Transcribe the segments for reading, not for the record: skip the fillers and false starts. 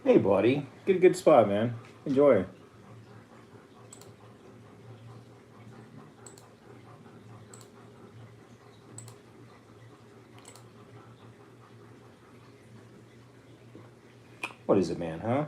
Hey, buddy. Get a good spot, man. Enjoy. What is it, man, huh?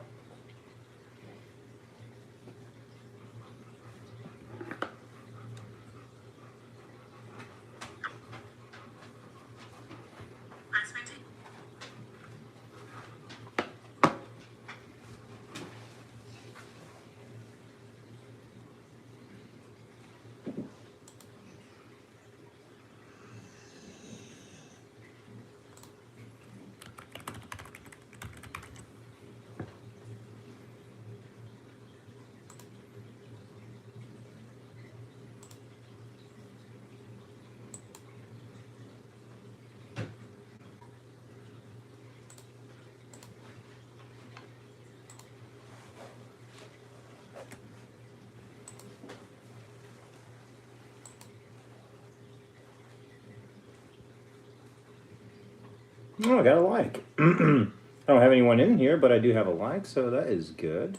Oh, I got a like. I don't have anyone in here, but I do have a like, so that is good.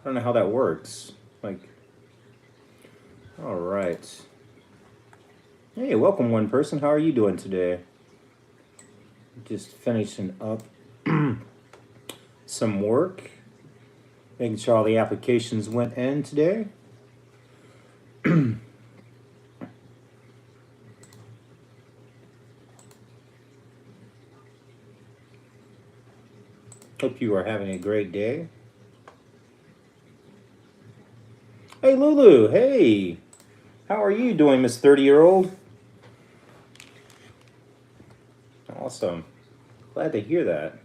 I don't know how that works. Like, all right. Hey, welcome, one person. How are you doing today? Just finishing up some work, making sure all the applications went in today. Hope you are having a great day. Hey, Lulu. Hey. How are you doing, Miss 30-year-old? Awesome. Glad to hear that.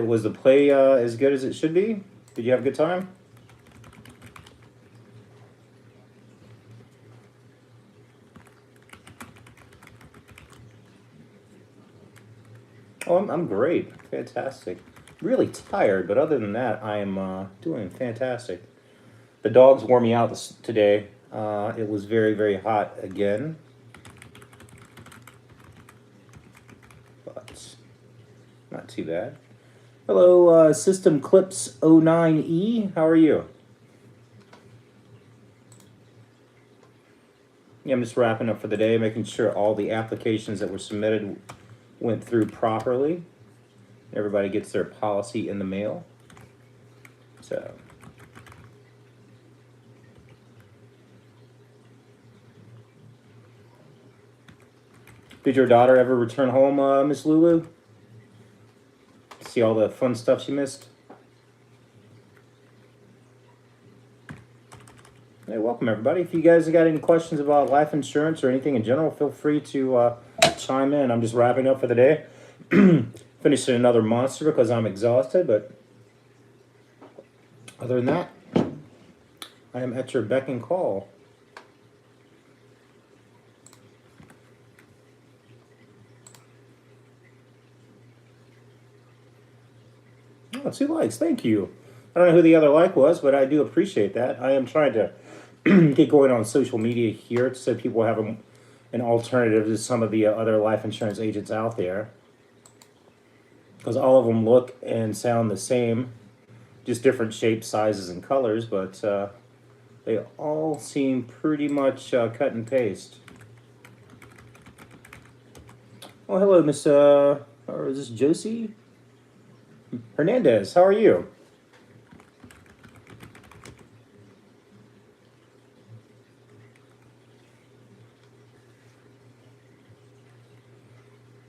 Was the play as good as it should be? Did you have a good time? Oh, I'm great. Fantastic. Really tired, but other than that, I am doing fantastic. The dogs wore me out today. It was very, very hot again. But not too bad. Hello, System Clips 09E. How are you? Yeah, I'm just wrapping up for the day, making sure all the applications that were submitted went through properly. Everybody gets their policy in the mail. So, did your daughter ever return home, Miss Lulu? See all the fun stuff she missed? Hey, welcome everybody. If you guys got any questions about life insurance or anything in general, feel free to chime in. I'm just wrapping up for the day. Finishing another monster because I'm exhausted, but other than that, I am at your beck and call. Oh, 2 likes. Thank you. I don't know who the other like was, but I do appreciate that. I am trying to get going on social media here so people have an alternative to some of the other life insurance agents out there. Because all of them look and sound the same, just different shapes, sizes, and colors, but they all seem pretty much cut and paste. Oh, hello, Miss, or is this Josie Hernandez? How are you?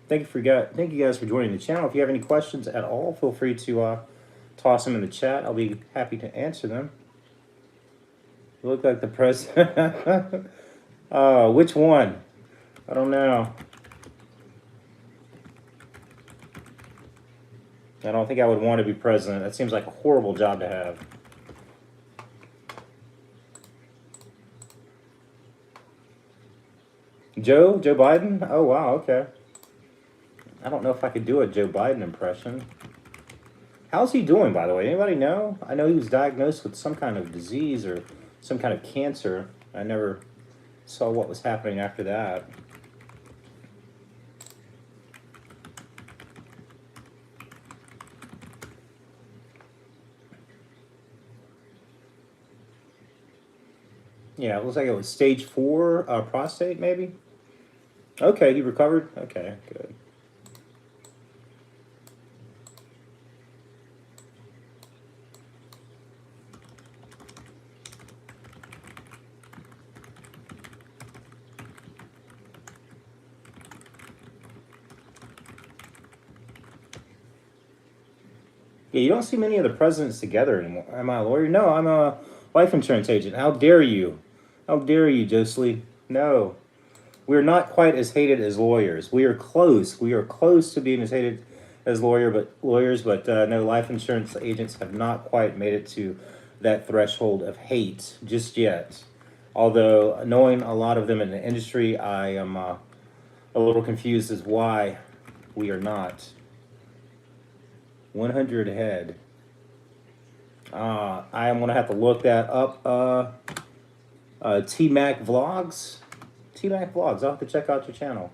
Thank you guys for joining the channel. If you have any questions at all, feel free to toss them in the chat. I'll be happy to answer them. You look like the president. Which one? I don't know. I don't think I would want to be president. That seems like a horrible job to have. Joe Biden? Oh, wow, okay. I don't know if I could do a Joe Biden impression. How's he doing, by the way? Anybody know? I know he was diagnosed with some kind of disease or some kind of cancer. I never saw what was happening after that. Yeah, it looks like it was stage 4 prostate, maybe. Okay, he recovered. Okay, good. Yeah, you don't see many of the presidents together anymore. Am I a lawyer? No, I'm a life insurance agent. How dare you? How dare you, Josley? No. We're not quite as hated as lawyers. We are close. We are close to being as hated as lawyers, but no, life insurance agents have not quite made it to that threshold of hate just yet. Although knowing a lot of them in the industry, I am a little confused as why we are not. 100 head. I am gonna have to look that up. T Mac Vlogs. T Mac Vlogs. I'll have to check out your channel.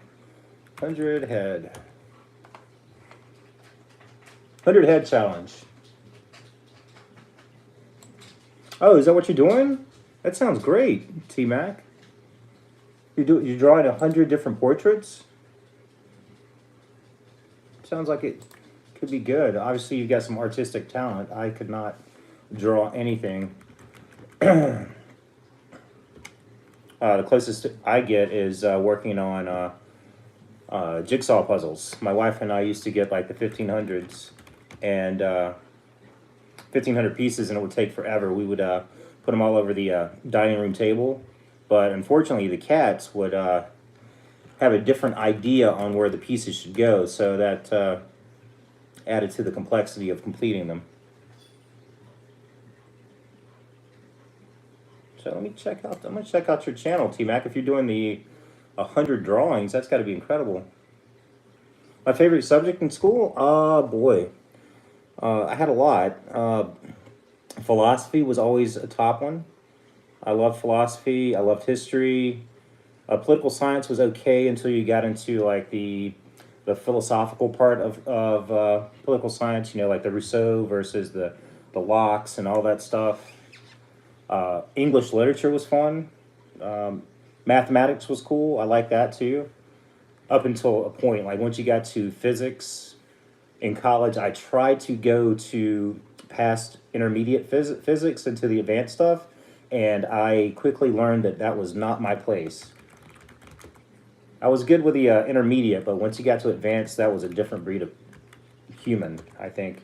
100 head. 100 head challenge. Oh, is that what you're doing? That sounds great, T Mac. You're drawing 100 different portraits. Sounds like it could be good. Obviously, you've got some artistic talent. I could not draw anything. The closest I get is working on jigsaw puzzles. My wife and I used to get like the 1500s and 1500 pieces, and it would take forever. We would put them all over the dining room table, but unfortunately, the cats would have a different idea on where the pieces should go, so that added to the complexity of completing them. So let me check out. I'm gonna check out your channel, T Mac. If you're doing the 100 drawings, that's got to be incredible. My favorite subject in school? Boy, I had a lot. Philosophy was always a top one. I loved philosophy. I loved history. Political science was okay until you got into like the philosophical part of political science. You know, like the Rousseau versus the Locke's and all that stuff. English literature was fun. Mathematics was cool. I like that too. Up until a point, like once you got to physics in college, I tried to go to past intermediate physics into the advanced stuff, and I quickly learned that that was not my place. I was good with the intermediate, but once you got to advanced, that was a different breed of human, I think.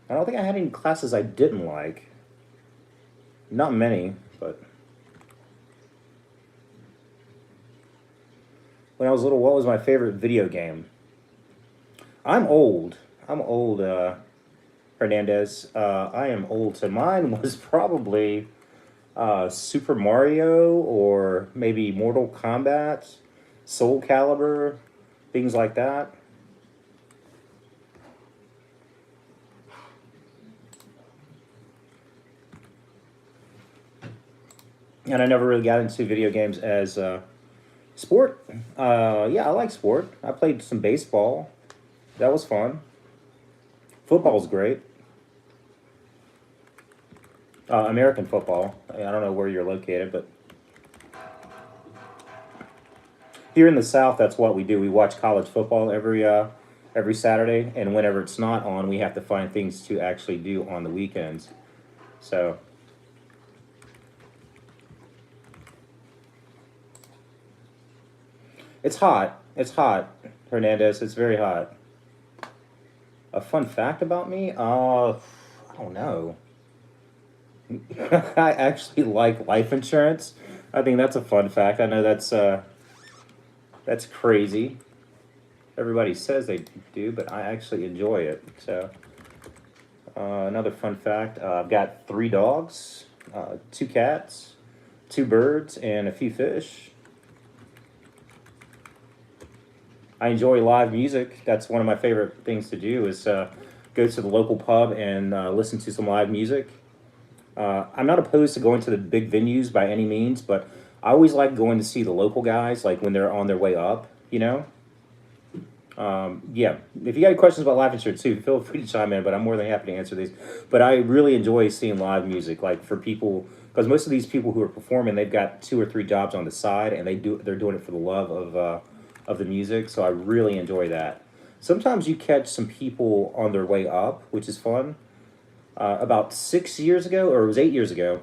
I don't think I had any classes I didn't like. Not many, but when I was little, what was my favorite video game? I'm old. I'm old, Hernandez. I am old. So mine was probably Super Mario or maybe Mortal Kombat, Soul Calibur, things like that. And I never really got into video games as sport. Yeah, I like sport. I played some baseball. That was fun. Football's great. American football. I don't know where you're located, but here in the South, that's what we do. We watch college football every Saturday, and whenever it's not on, we have to find things to actually do on the weekends. So it's hot. It's hot, Hernandez. It's very hot. A fun fact about me? I don't know. I actually like life insurance. I think that's a fun fact. I know that's crazy. Everybody says they do, but I actually enjoy it. So, another fun fact: I've got 3 dogs, 2 cats, 2 birds, and a few fish. I enjoy live music. That's one of my favorite things to do. Is go to the local pub and listen to some live music. I'm not opposed to going to the big venues by any means, but I always like going to see the local guys, like when they're on their way up, you know? Yeah, if you got any questions about life insurance too, feel free to chime in. But I'm more than happy to answer these. But I really enjoy seeing live music, like for people, because most of these people who are performing, they've got two or three jobs on the side, and they're doing it for the love of the music. So I really enjoy that. Sometimes you catch some people on their way up, which is fun. About 6 years ago, or it was 8 years ago,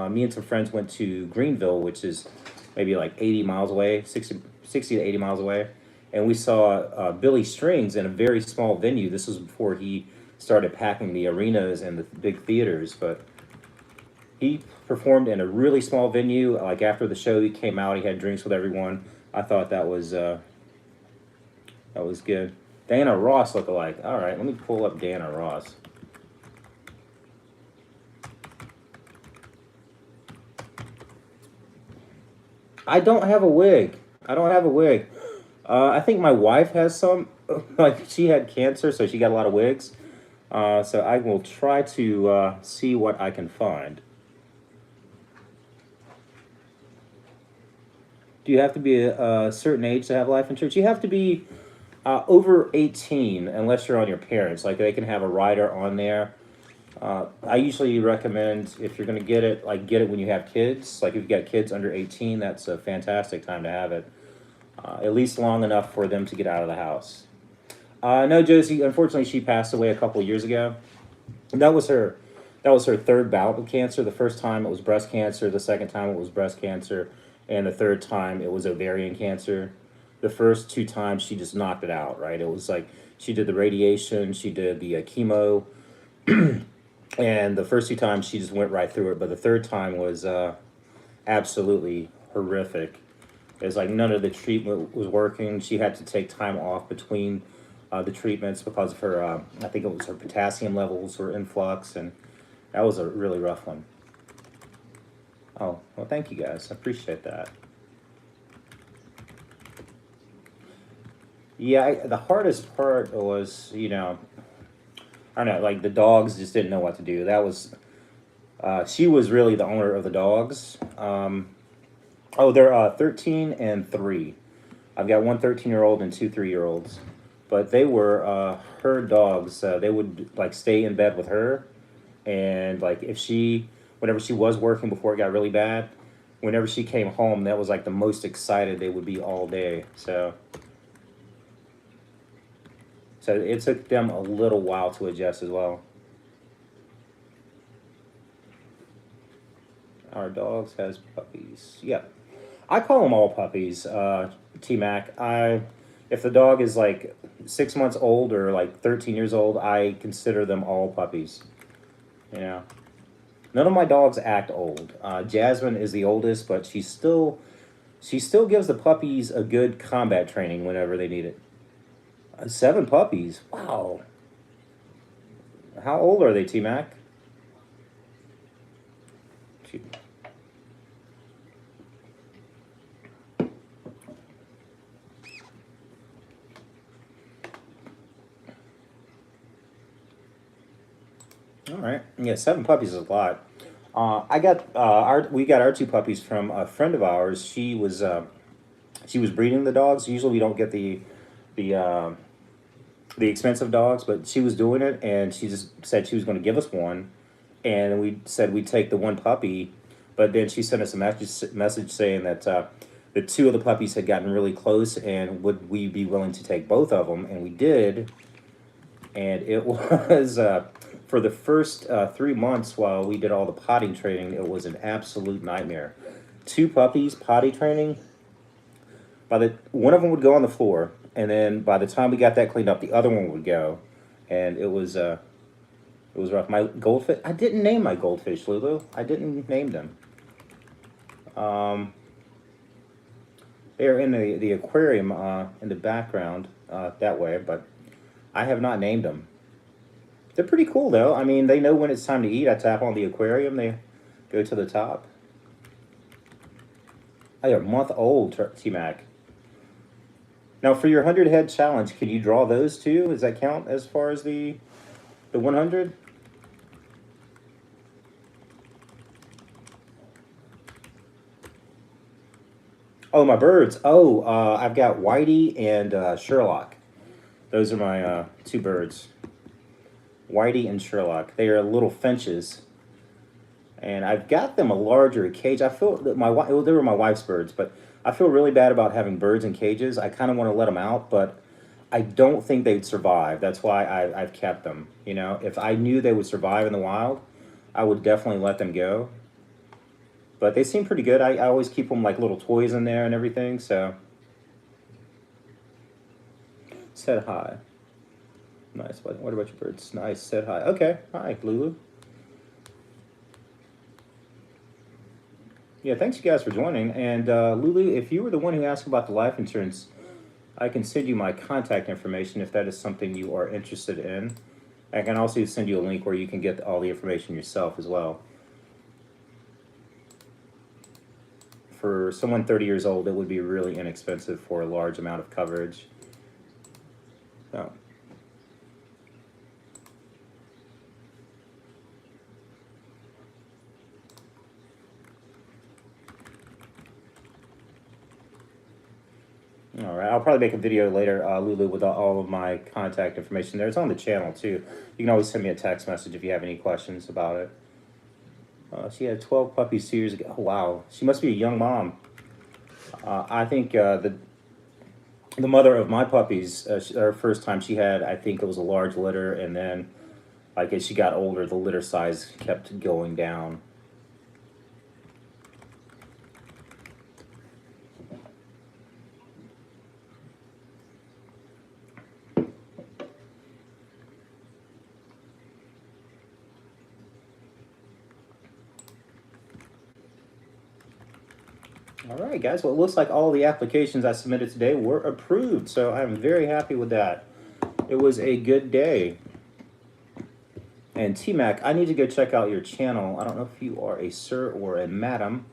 me and some friends went to Greenville, which is maybe like 80 miles away, 60 to 80 miles away. And we saw Billy Strings in a very small venue. This was before he started packing the arenas and the big theaters, but he performed in a really small venue. Like after the show, he came out, he had drinks with everyone. I thought that was good. Diana Ross lookalike. All right, let me pull up Diana Ross. I don't have a wig. I don't have a wig. I think my wife has some. Like she had cancer, so she got a lot of wigs. So I will try to see what I can find. Do you have to be a certain age to have life insurance? You have to be over 18 unless you're on your parents. Like they can have a rider on there. I usually recommend if you're going to get it, like get it when you have kids. Like if you've got kids under 18, that's a fantastic time to have it. At least long enough for them to get out of the house. No, Josie. Unfortunately, she passed away a couple of years ago. That was her. That was her third bout with cancer. The first time it was breast cancer. The second time it was breast cancer, and the third time it was ovarian cancer. The first two times she just knocked it out. Right. It was like she did the radiation, she did the chemo, and the first two times she just went right through it. But the third time was absolutely horrific. It's like none of the treatment was working. She had to take time off between the treatments because of her, I think it was her potassium levels were in flux, and that was a really rough one. Oh, well, thank you guys. I appreciate that. Yeah, the hardest part was, I don't know, like the dogs just didn't know what to do. She was really the owner of the dogs. Oh, they're 13 and 3. I've got one 13-year old and two 3-year olds. But they were her dogs. They would like stay in bed with her, and like whenever she was working before it got really bad, whenever she came home, that was like the most excited they would be all day. So it took them a little while to adjust as well. Our dogs has puppies. Yep. I call them all puppies, T Mac. If the dog is like 6 months old or like 13 years old, I consider them all puppies. You know, none of my dogs act old. Jasmine is the oldest, but she still gives the puppies a good combat training whenever they need it. Seven puppies. Wow. How old are they, T Mac? All right. Yeah, seven puppies is a lot. We got our two puppies from a friend of ours. She was breeding the dogs. Usually we don't get the the expensive dogs, but she was doing it, and she just said she was going to give us one, and we said we'd take the one puppy, but then she sent us a message saying that the two of the puppies had gotten really close, and would we be willing to take both of them, and we did, and it was for the first 3 months while we did all the potting training, it was an absolute nightmare. Two puppies potty training. By the one of them would go on the floor, and then by the time we got that cleaned up, the other one would go, and it was rough. My goldfish. I didn't name my goldfish, Lulu. I didn't name them. Um, they're in the aquarium in the background that way, but I have not named them. They're pretty cool though. I mean, they know when it's time to eat. I tap on the aquarium. They go to the top. Oh, they're a month old, T Mac. Now, for your 100 head challenge, can you draw those too? Does that count as far as the 100? Oh, my birds. Oh, I've got Whitey and Sherlock. Those are my two birds, Whitey and Sherlock. They are little finches, and I've got them a larger cage. I feel that well, they were my wife's birds, but I feel really bad about having birds in cages. I kind of want to let them out, but I don't think they'd survive. That's why I've kept them. You know, if I knew they would survive in the wild, I would definitely let them go. But they seem pretty good. I always keep them like little toys in there and everything. So, said hi. Nice. What about your birds? Nice. Said hi. Okay. Hi, Lulu. Yeah, thanks you guys for joining. And Lulu, if you were the one who asked about the life insurance, I can send you my contact information if that is something you are interested in. I can also send you a link where you can get all the information yourself as well. For someone 30 years old, it would be really inexpensive for a large amount of coverage. So. All right, I'll probably make a video later, Lulu, with all of my contact information there. It's on the channel, too. You can always send me a text message if you have any questions about it. She had 12 puppies 2 years ago. Oh, wow. She must be a young mom. I think the mother of my puppies, her first time she had, I think it was a large litter, and then, like, as she got older, the litter size kept going down. All right, guys. Well, it looks like all the applications I submitted today were approved, so I'm very happy with that. It was a good day. And T-Mac, I need to go check out your channel. I don't know if you are a sir or a madam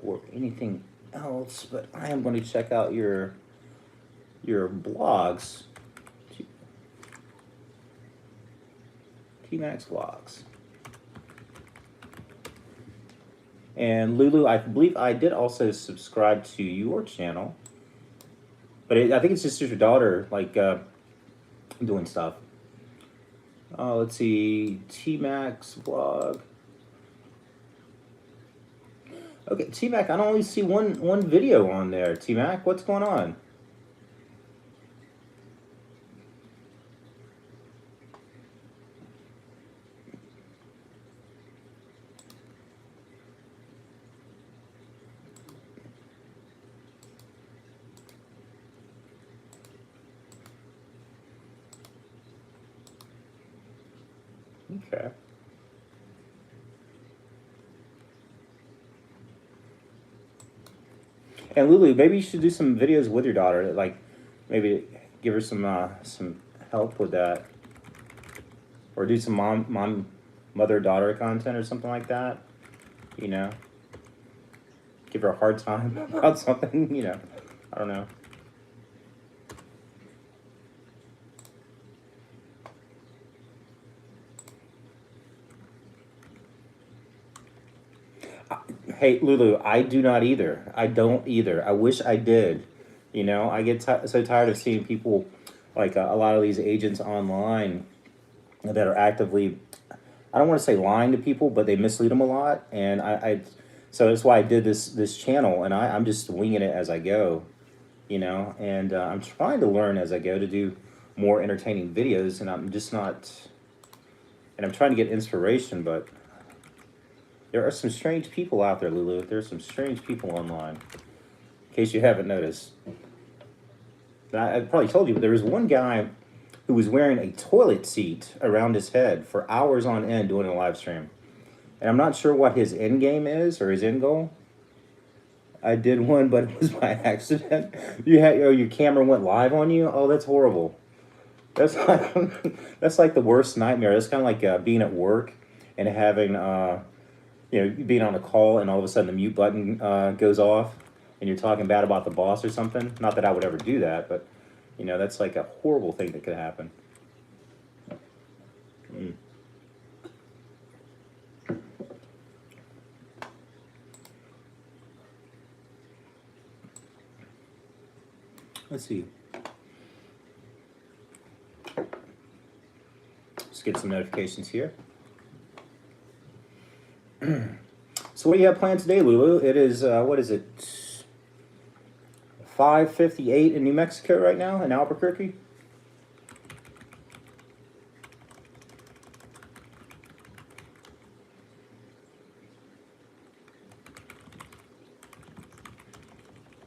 or anything else, but I am going to check out your blogs. T-Mac's blogs. And Lulu, I believe I did also subscribe to your channel, but I think it's just your daughter, like, doing stuff. Let's see, T-Mac's blog. Okay, T-Mac, I don't only see one video on there. T-Mac, what's going on? Okay. And Lulu, maybe you should do some videos with your daughter, like maybe give her some help with that, or do some mother-daughter content or something like that. You know, give her a hard time about something. You know, I don't know. Hey, Lulu, I do not either. I don't either. I wish I did. You know, I get so tired of seeing people, like a lot of these agents online that are actively, I don't want to say lying to people, but they mislead them a lot. And so that's why I did this channel, and I'm just winging it as I go, you know, and I'm trying to learn as I go to do more entertaining videos, and I'm just not, and I'm trying to get inspiration, but there are some strange people out there, Lulu. There's some strange people online, in case you haven't noticed. I probably told you, but there was one guy who was wearing a toilet seat around his head for hours on end doing a live stream. And I'm not sure what his end game is or his end goal. I did one, but it was by accident. Your camera went live on you? Oh, that's horrible. That's like, that's like the worst nightmare. That's kind of like being at work and having being on a call, and all of a sudden the mute button goes off, and you're talking bad about the boss or something. Not that I would ever do that, but that's like a horrible thing that could happen. Mm. Let's see. get some notifications here. So what do you have planned today, Lulu? It is, what is it? 5:58 in New Mexico right now, in Albuquerque.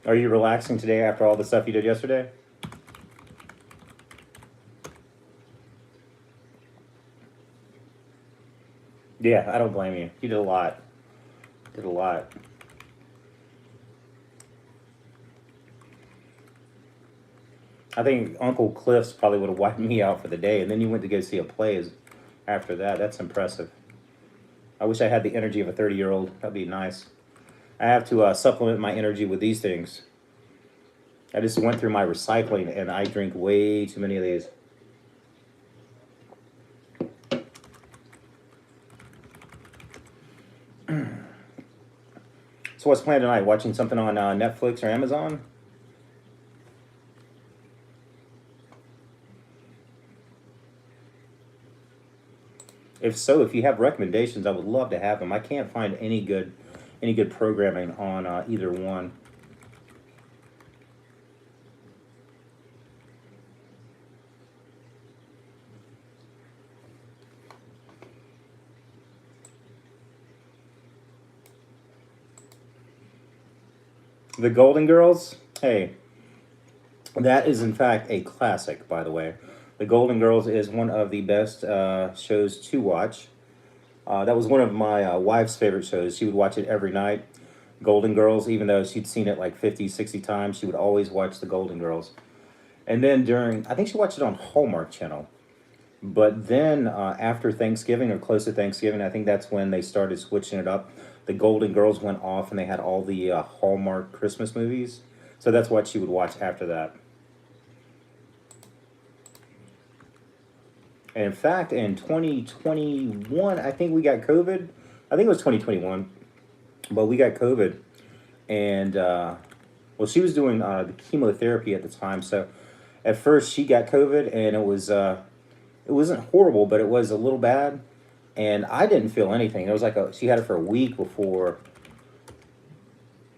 Are you relaxing today after all the stuff you did yesterday? Yeah, I don't blame you. You did a lot. Did a lot. I think Uncle Cliff's probably would have wiped me out for the day, and then you went to go see a play after that. That's impressive. I wish I had the energy of a 30-year-old. That'd be nice. I have to supplement my energy with these things. I just went through my recycling, and I drink way too many of these. So what's planned tonight? Watching something on Netflix or Amazon? If so, if you have recommendations, I would love to have them. I can't find any good programming on either one. The Golden Girls? Hey, that is in fact a classic, by the way. The Golden Girls is one of the best shows to watch. That was one of my wife's favorite shows. She would watch it every night. Golden Girls, even though she'd seen it like 50, 60 times, she would always watch the Golden Girls. And then I think she watched it on Hallmark Channel. But then after Thanksgiving or close to Thanksgiving, I think that's when they started switching it up. The Golden Girls went off and they had all the Hallmark Christmas movies. So that's what she would watch after that. And in fact, in 2021, I think we got COVID. I think it was 2021, but we got COVID. And, well, she was doing the chemotherapy at the time. So at first she got COVID and it wasn't horrible, but it was a little bad. And I didn't feel anything. It was like she had it for a week before,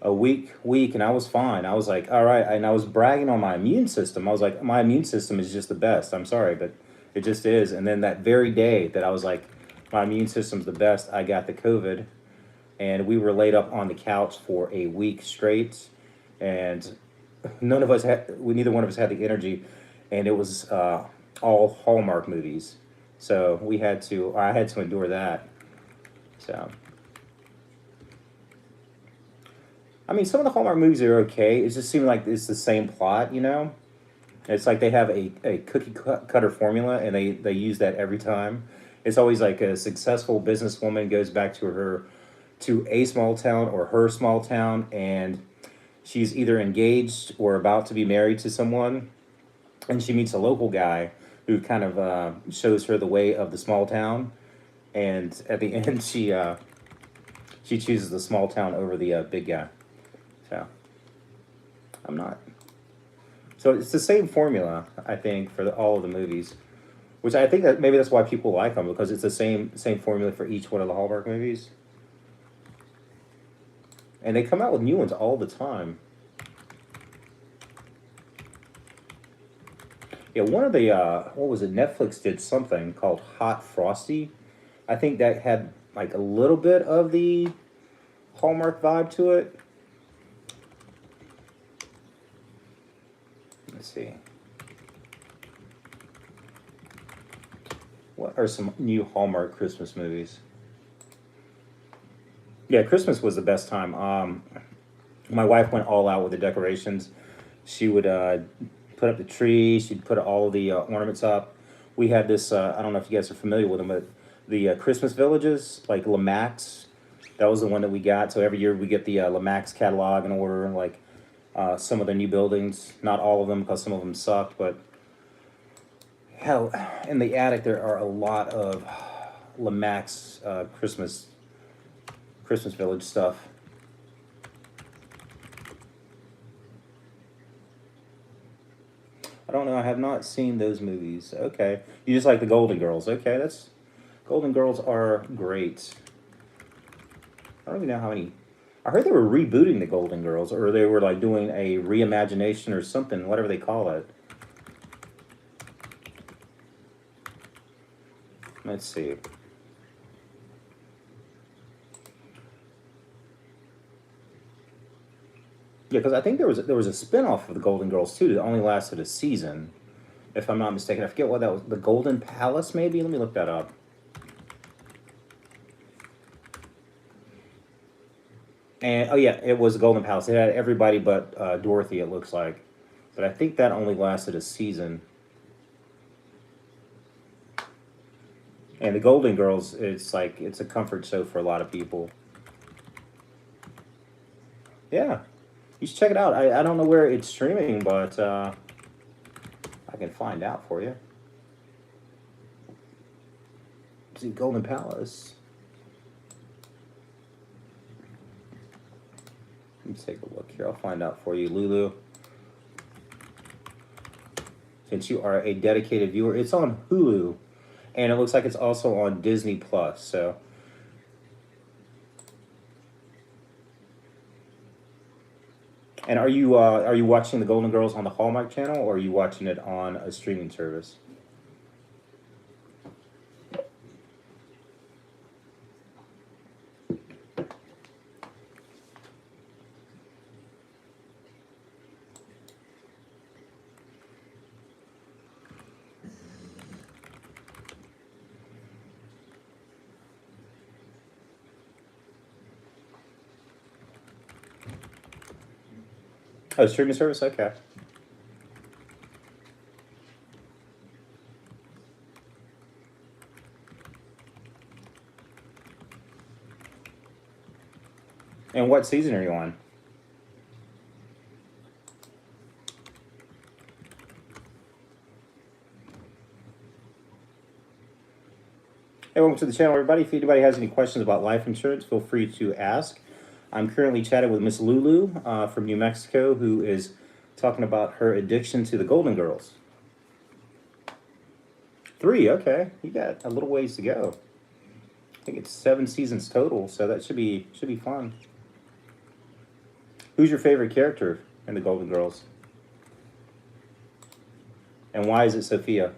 a week, and I was fine. I was like, all right. And I was bragging on my immune system. I was like, my immune system is just the best. I'm sorry, but it just is. And then that very day that I was like, my immune system's the best, I got the COVID. And we were laid up on the couch for a week straight. And neither one of us had the energy. And it was all Hallmark movies. So I had to endure that. So, I mean, some of the Hallmark movies are okay. It just seems like it's the same plot, you know? It's like they have a cookie cutter formula and they use that every time. It's always like a successful businesswoman goes back to a small town or her small town, and she's either engaged or about to be married to someone, and she meets a local guy who kind of shows her the way of the small town, and at the end she chooses the small town over the big guy. So I'm not. So it's the same formula, I think, for all of the movies, which I think that maybe that's why people like them, because it's the same formula for each one of the Hallmark movies, and they come out with new ones all the time. Yeah, one of the what was it? Netflix did something called Hot Frosty. I think that had like a little bit of the Hallmark vibe to it. Let's see. What are some new Hallmark Christmas movies? Yeah, Christmas was the best time. My wife went all out with the decorations. She would put up the tree. She'd put all of the ornaments up. We had this. I don't know if you guys are familiar with them, but the Christmas villages, like Lemax. That was the one that we got. So every year we get the Lemax catalog in order, like some of the new buildings. Not all of them, because some of them sucked. But hell, in the attic there are a lot of Lemax Christmas Village stuff. I don't know. I have not seen those movies. Okay, you just like the Golden Girls. Okay, that's Golden Girls are great. I don't even know how many. I heard they were rebooting the Golden Girls, or they were like doing a reimagination or something, whatever they call it. Let's see. Yeah, because I think there was a spinoff of the Golden Girls too that only lasted a season, if I'm not mistaken. I forget what that was. The Golden Palace, maybe. Let me look that up. And oh yeah, it was the Golden Palace. It had everybody but Dorothy. It looks like, but I think that only lasted a season. And the Golden Girls, it's like it's a comfort show for a lot of people. Yeah, you should check it out. I don't know where it's streaming, but I can find out for you. See, Golden Palace. Let me take a look here. I'll find out for you, Lulu. Since you are a dedicated viewer, it's on Hulu, and it looks like it's also on Disney Plus. So, and are you watching the Golden Girls on the Hallmark Channel, or are you watching it on a streaming service? Oh, streaming service. Okay. And what season are you on? Hey, welcome to the channel, everybody. If anybody has any questions about life insurance, feel free to ask. I'm currently chatting with Miss Lulu from New Mexico, who is talking about her addiction to the Golden Girls. 3, okay. You got a little ways to go. I think it's 7 seasons total, so that should be fun. Who's your favorite character in the Golden Girls? And why is it Sophia?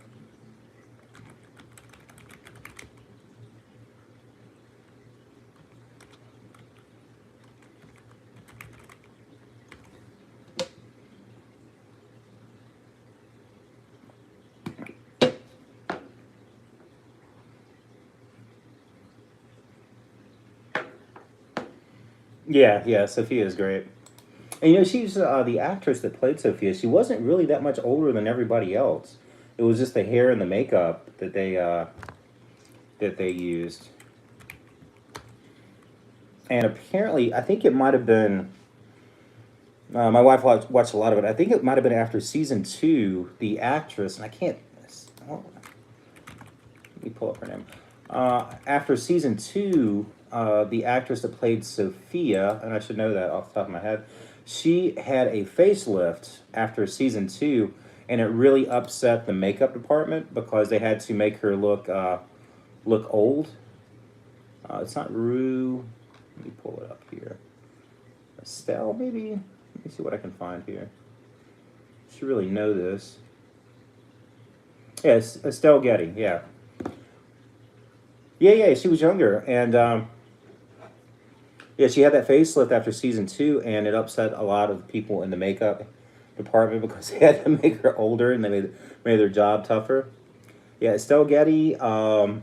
Yeah, Sophia is great. And she's the actress that played Sophia. She wasn't really that much older than everybody else. It was just the hair and the makeup that they used. And apparently, I think it might have been. My wife watched a lot of it. I think it might have been after season 2. The actress, and I can't. Oh, let me pull up her name. After season 2, the actress that played Sophia, and I should know that off the top of my head, she had a facelift after season 2, and it really upset the makeup department because they had to make her look old. It's not Rue. Let me pull it up here. Estelle, maybe? Let me see what I can find here. Should really know this. Yes, Estelle Getty, yeah. Yeah, she was younger, and yeah, she had that facelift after season 2, and it upset a lot of people in the makeup department because they had to make her older, and they made their job tougher. Yeah, Estelle Getty, and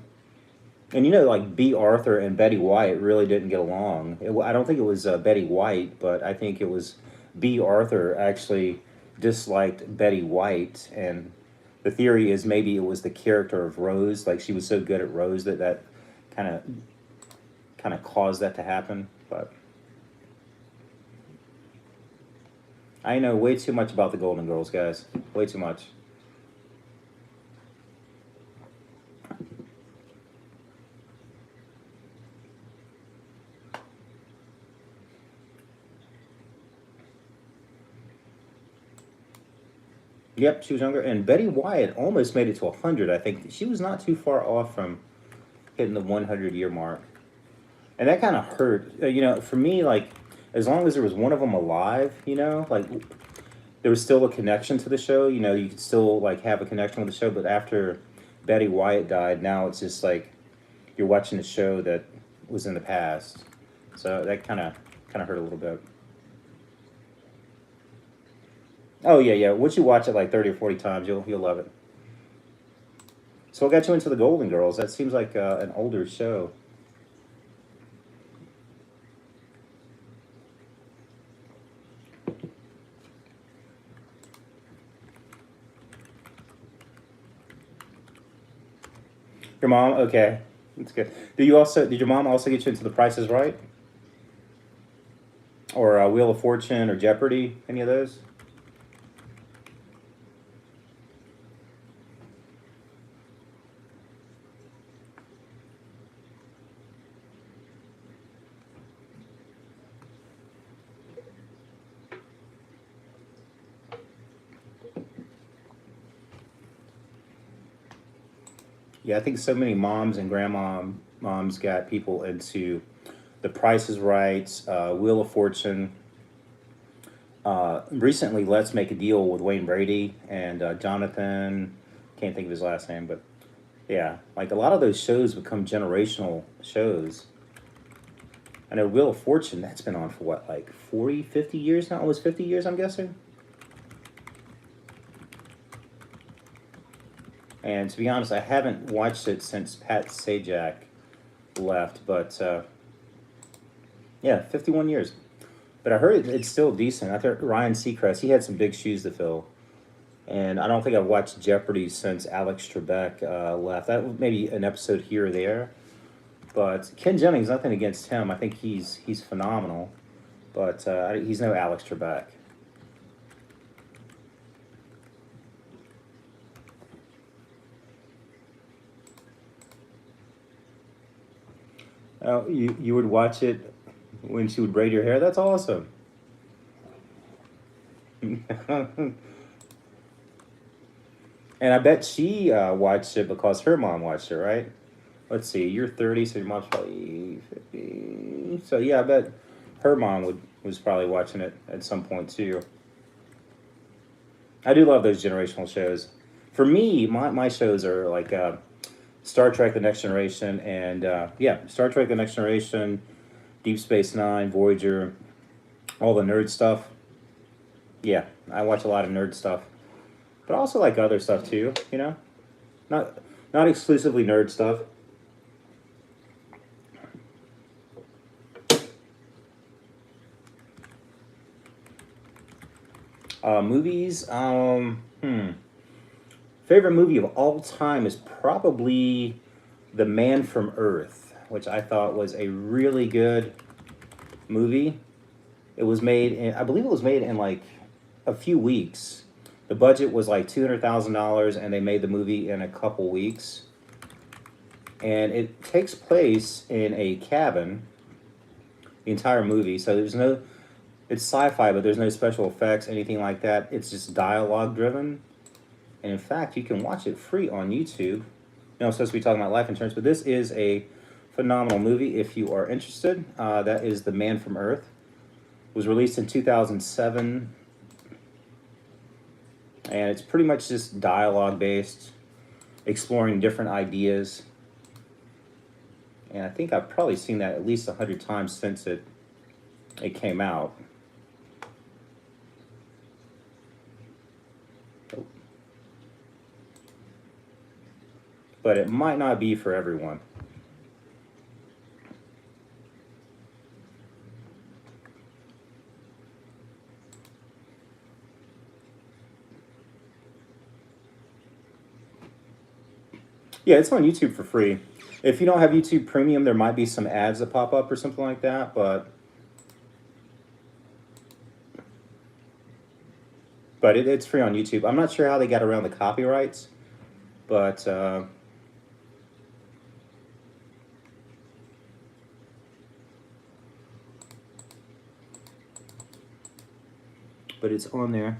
like B. Arthur and Betty White really didn't get along. I don't think it was Betty White, but I think it was B. Arthur actually disliked Betty White, and the theory is maybe it was the character of Rose. Like she was so good at Rose that kind of caused that to happen. But I know way too much about the Golden Girls, guys. Way too much. Yep, she was younger, and Betty White almost made it to 100. I think she was not too far off from hitting the 100-year mark, and that kind of hurt. For me, like as long as there was one of them alive, like there was still a connection to the show. You could still like have a connection with the show, but after Betty White died, now it's just like you're watching a show that was in the past. So that kind of hurt a little bit. Oh yeah, yeah. Once you watch it like 30 or 40 times, you'll love it. So what got you into the Golden Girls? That seems like an older show. Your mom, okay, that's good. Did your mom also get you into The Price Is Right, or Wheel of Fortune, or Jeopardy? Any of those? Yeah, I think so many moms and grandma moms got people into The Price Is Right, Wheel of Fortune. Recently, Let's Make a Deal with Wayne Brady and Jonathan. Can't think of his last name, but yeah, like a lot of those shows become generational shows. I know Wheel of Fortune, that's been on for what, like 40, 50 years now? Almost 50 years, I'm guessing. And to be honest, I haven't watched it since Pat Sajak left, but yeah, 51 years. But I heard it's still decent. I thought Ryan Seacrest, he had some big shoes to fill. And I don't think I've watched Jeopardy since Alex Trebek left. That was maybe an episode here or there. But Ken Jennings, nothing against him. I think he's phenomenal. But he's no Alex Trebek. Oh, you would watch it when she would braid your hair? That's awesome. And I bet she watched it because her mom watched it, right? Let's see, you're 30, so your mom's probably 50. So yeah, I bet her mom was probably watching it at some point too. I do love those generational shows. For me, my shows are like Star Trek: The Next Generation, and yeah, Star Trek: The Next Generation, Deep Space Nine, Voyager, all the nerd stuff. Yeah, I watch a lot of nerd stuff, but I also like other stuff too. Not not exclusively nerd stuff. Movies. Favorite movie of all time is probably The Man from Earth, which I thought was a really good movie. It was made in, I believe it was made in like a few weeks. The budget was like $200,000, and they made the movie in a couple weeks. And it takes place in a cabin, the entire movie. So it's sci-fi, but there's no special effects, anything like that. It's just dialogue driven. And in fact, you can watch it free on YouTube. I'm supposed to be talking about life insurance, but this is a phenomenal movie if you are interested. That is The Man from Earth. It was released in 2007, and it's pretty much just dialogue based, exploring different ideas. And I think I've probably seen that at least 100 times since it came out. But it might not be for everyone. Yeah, it's on YouTube for free. If you don't have YouTube Premium, there might be some ads that pop up or something like that, but it's free on YouTube. I'm not sure how they got around the copyrights, but but it's on there.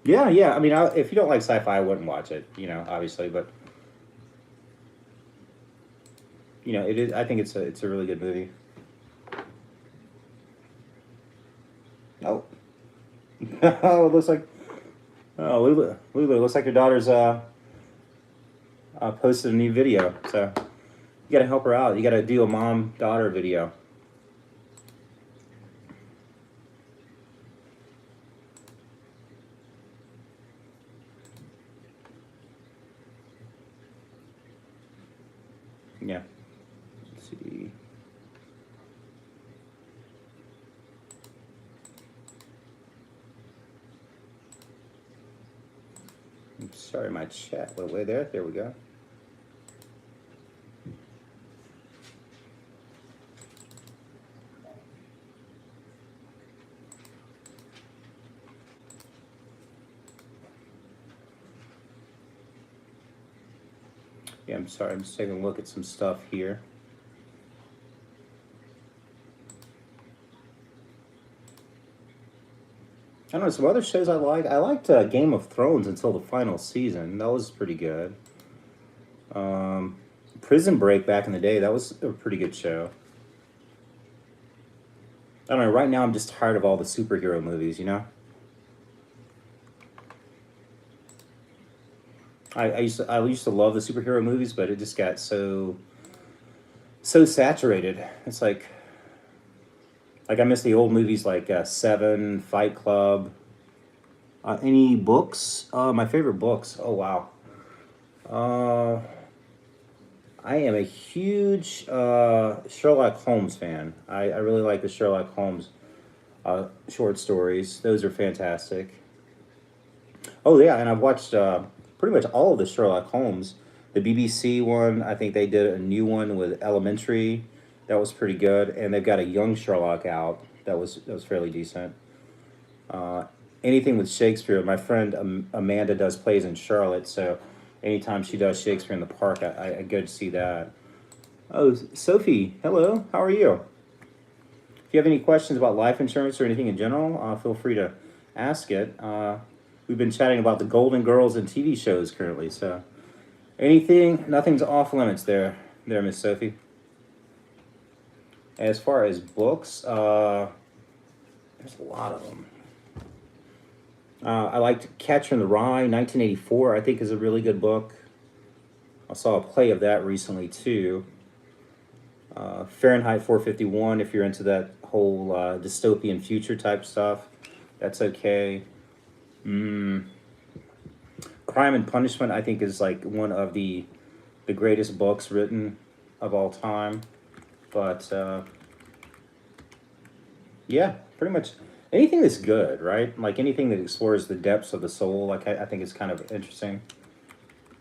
Yeah, yeah. I mean, if you don't like sci-fi, I wouldn't watch it. Obviously, but it is. I think it's a really good movie. Oh, oh, it looks like Lulu, looks like your daughter's posted a new video. So you got to help her out. You got to do a mom-daughter video. Yeah. Let's see. I'm sorry, my chat went away there. There we go. Yeah, I'm sorry. I'm just taking a look at some stuff here. I don't know, some other shows I like. I liked Game of Thrones until the final season. That was pretty good. Um, Prison Break back in the day, that was a pretty good show. I don't know, right now I'm just tired of all the superhero movies. I used to love the superhero movies, but it just got so saturated. It's like I miss the old movies like Seven, Fight Club. Any books? My favorite books. Oh wow. Uh, I am a huge Sherlock Holmes fan. I really like the Sherlock Holmes short stories. Those are fantastic. Oh yeah, and I've watched pretty much all of the Sherlock Holmes. The BBC one, I think they did a new one with Elementary. That was pretty good, and they've got a young Sherlock out. That was fairly decent. Uh, Anything with Shakespeare. My friend Amanda does plays in Charlotte, so anytime she does Shakespeare in the park, I go to see that. Oh, Sophie, hello. How are you? If you have any questions about life insurance or anything in general, feel free to ask it. We've been chatting about the Golden Girls and TV shows currently, so nothing's off limits there, Miss Sophie. As far as books, there's a lot of them. I liked Catcher in the Rye, 1984. I think is a really good book. I saw a play of that recently too. Fahrenheit 451. If you're into that whole dystopian future type stuff, that's okay. Mm, Crime and Punishment, I think, is like one of the greatest books written of all time. But yeah, pretty much anything that's good, right? Like anything that explores the depths of the soul, like I think is kind of interesting.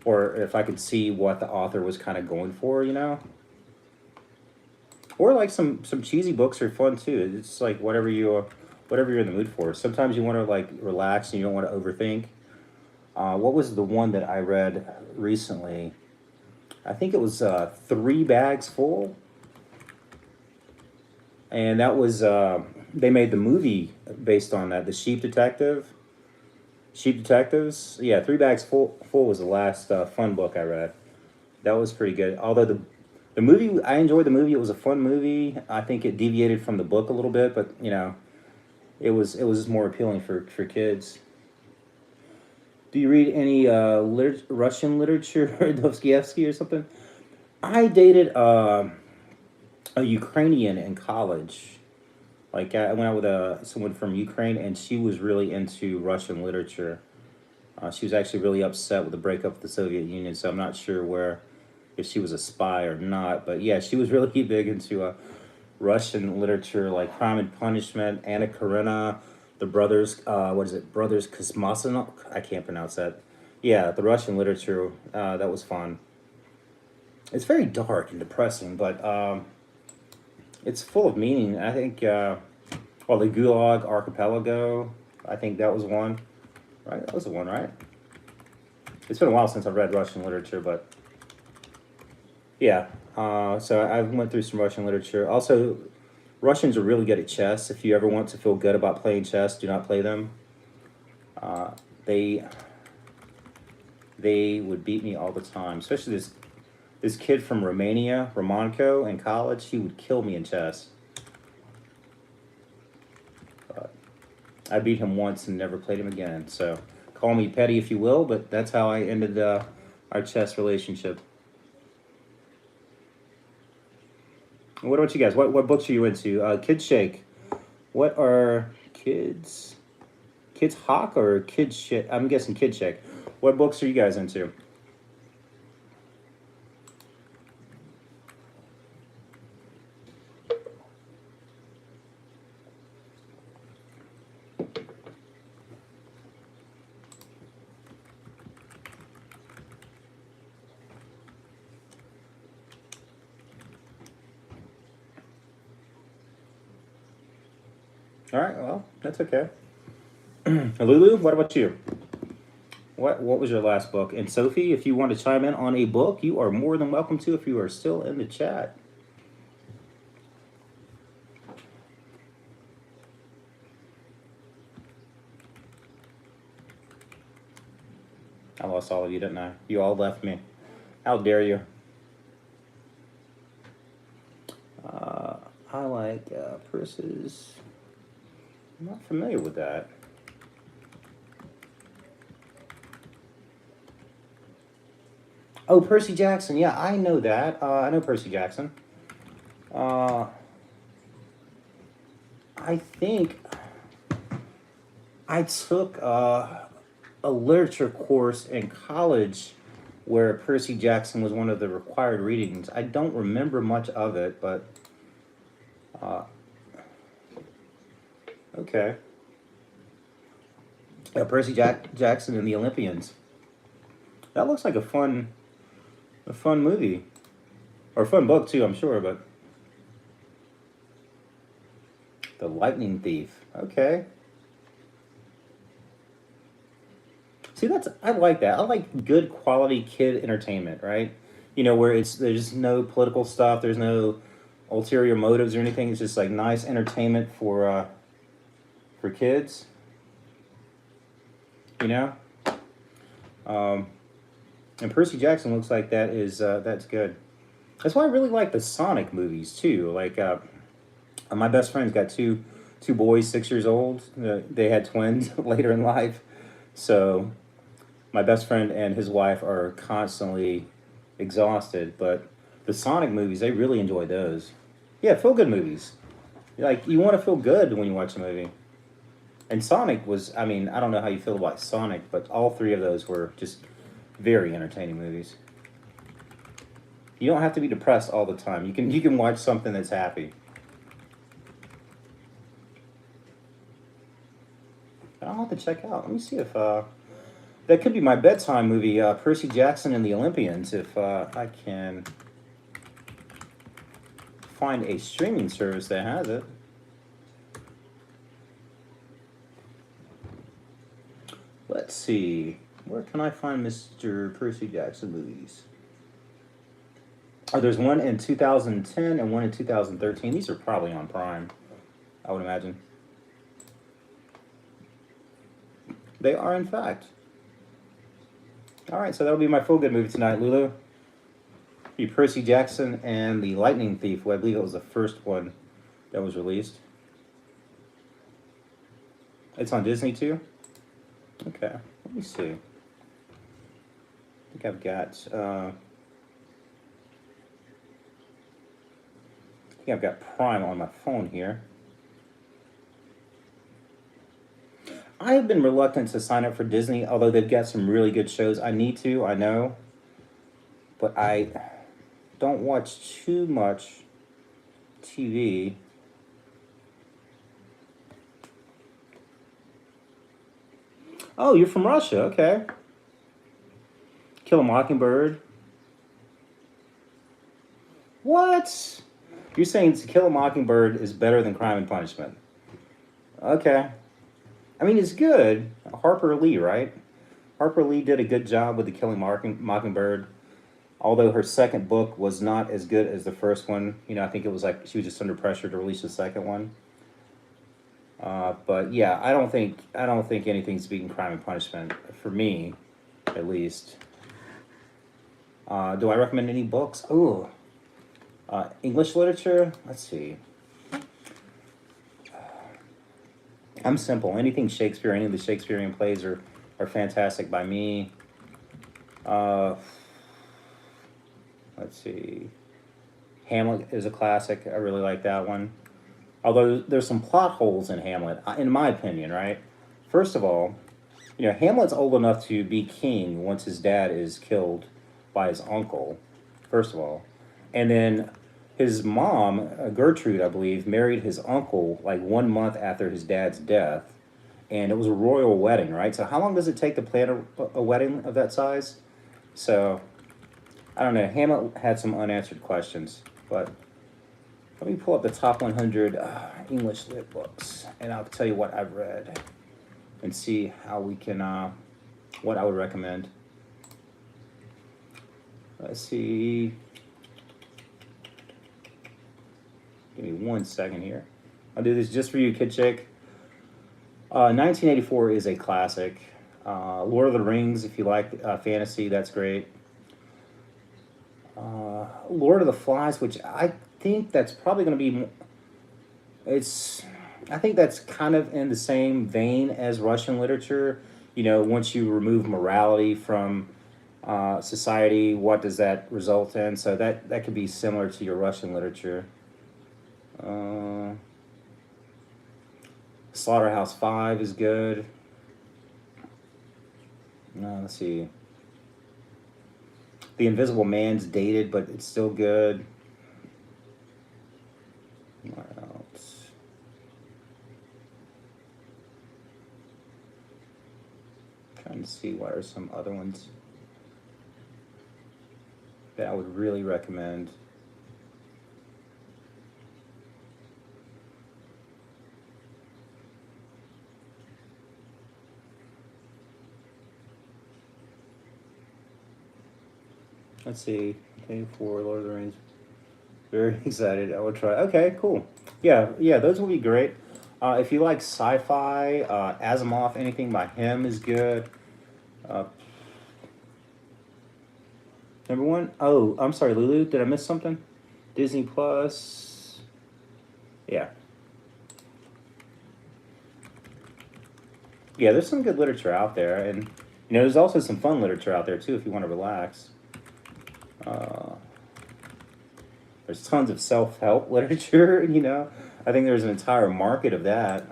Or if I could see what the author was kind of going for. Or like some cheesy books are fun too. It's like whatever you're in the mood for. Sometimes you want to like relax and you don't want to overthink. What was the one that I read recently? I think it was Three Bags Full, and that was they made the movie based on that. The Sheep Detectives. Yeah, Three Bags Full was the last fun book I read. That was pretty good. Although the movie, I enjoyed the movie. It was a fun movie. I think it deviated from the book a little bit, but it was just more appealing for kids. Do you read any Russian literature, Dostoevsky or something? I dated a Ukrainian in college. Like I went out with someone from Ukraine, and she was really into Russian literature. She was actually really upset with the breakup of the Soviet Union, so I'm not sure where if she was a spy or not. But yeah, she was really big into Russian literature, like Crime and Punishment, Anna Karenina, the brothers. What is it? Brothers Karamazov. I can't pronounce that. Yeah, the Russian literature. That was fun. It's very dark and depressing, but it's full of meaning. I think. Well, the Gulag Archipelago. I think that was one. Right, that was the one, right? It's been a while since I've read Russian literature, but yeah. So I went through some Russian literature. Also, Russians are really good at chess. If you ever want to feel good about playing chess, do not play them. they they would beat me all the time. Especially this kid from Romania, Romanco, in college. He would kill me in chess. But I beat him once and never played him again. So call me petty if you will, but that's how I ended our chess relationship. What about you guys? What books are you into? Kids Shake. What are kids? Kids Hawk or Kids Shake? I'm guessing Kids Shake. What books are you guys into? All right, well, that's okay. Lulu, what about you? What was your last book? And Sophie, if you want to chime in on a book, you are more than welcome to if you are still in the chat. I lost all of you, didn't I? You all left me. How dare you? I like purses. I'm not familiar with that. Oh, Percy Jackson. Yeah, I know that. I know Percy Jackson. I think I took a literature course in college where Percy Jackson was one of the required readings. I don't remember much of it, but okay. Yeah, Jackson and the Olympians. That looks like a fun movie, or a fun book too. I'm sure, but The Lightning Thief. Okay. See, I like that. I like good quality kid entertainment, right? You know, where there's no political stuff, there's no ulterior motives or anything. It's just like nice entertainment for kids. You know, and Percy Jackson looks like that's good. That's why I really like the Sonic movies too. Like my best friend's got two boys, 6 years old. They had twins later in life, so my best friend and his wife are constantly exhausted. But the Sonic movies, they really enjoy those. Yeah, feel good movies. Like you want to feel good when you watch a movie. And Sonic was, I mean, I don't know how you feel about Sonic, but all three of those were just very entertaining movies. You don't have to be depressed all the time. You can watch something that's happy. I'll have to check out. Let me see if that could be my bedtime movie, Percy Jackson and the Olympians. If I can find a streaming service that has it. Let's see. Where can I find Mr. Percy Jackson movies? Oh, there's one in 2010 and one in 2013. These are probably on Prime, I would imagine. They are, in fact. All right, so that'll be my feel good movie tonight, Lulu. Be Percy Jackson and the Lightning Thief, who I believe it was the first one that was released. It's on Disney too? Okay, let me see. I think I've got Prime on my phone here. I have been reluctant to sign up for Disney, although they've got some really good shows. I need to, I know, but I don't watch too much TV. Oh, you're from Russia, okay. Kill a Mockingbird. What? You're saying To Kill a Mockingbird is better than Crime and Punishment? Okay. I mean, it's good. Harper Lee, right? Harper Lee did a good job with The Killing Mockingbird. Although her second book was not as good as the first one. You know, I think it was like she was just under pressure to release the second one. But yeah, I don't think anything's beating Crime and Punishment for me, at least. Do I recommend any books? Ooh, English literature. Let's see. I'm simple. Anything Shakespeare, any of the Shakespearean plays are fantastic by me. Uh, let's see. Hamlet is a classic. I really like that one. Although there's some plot holes in Hamlet, in my opinion, right? First of all, Hamlet's old enough to be king once his dad is killed by his uncle, first of all. And then his mom, Gertrude, I believe, married his uncle like 1 month after his dad's death. And it was a royal wedding, right? So, how long does it take to plan a wedding of that size? So, I don't know. Hamlet had some unanswered questions. But let me pull up the top 100 English lit books, and I'll tell you what I've read and see how we can, what I would recommend. Let's see. Give me 1 second here. I'll do this just for you, Kid Chick. 1984 is a classic. Lord of the Rings, if you like fantasy, that's great. Lord of the Flies, which I think that's probably going to be. It's. I think that's kind of in the same vein as Russian literature. Once you remove morality from society, what does that result in? So that could be similar to your Russian literature. Uh, Slaughterhouse-Five is good. Let's see. The Invisible Man's dated, but it's still good. What else? Trying to see what are some other ones that I would really recommend. Let's see. Okay, for Lord of the Rings. Very excited. I will try. Okay, cool. Yeah, those will be great. If you like sci-fi, Asimov, anything by him is good. Uh, Number one. Oh, I'm sorry, Lulu. Did I miss something? Disney Plus. Yeah. Yeah, there's some good literature out there, and there's also some fun literature out there too if you want to relax. Uh, there's tons of self-help literature. I think there's an entire market of that.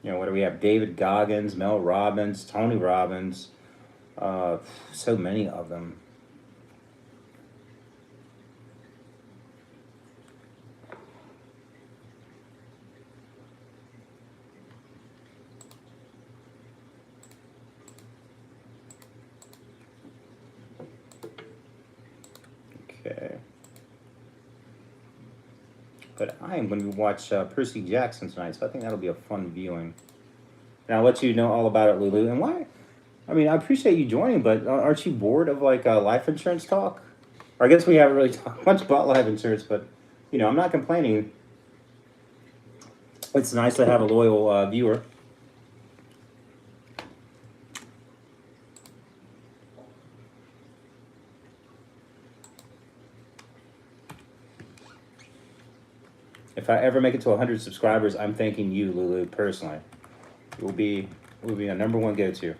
What do we have? David Goggins, Mel Robbins, Tony Robbins. So many of them. Okay. But I am going to watch Percy Jackson tonight, so I think that'll be a fun viewing. And I'll let you know all about it, Lulu. And why? I mean, I appreciate you joining, but aren't you bored of like life insurance talk? Or I guess we haven't really talked much about life insurance, but I'm not complaining. It's nice to have a loyal viewer. If I ever make it to 100 subscribers, I'm thanking you, Lulu, personally. It will be a number one go-to.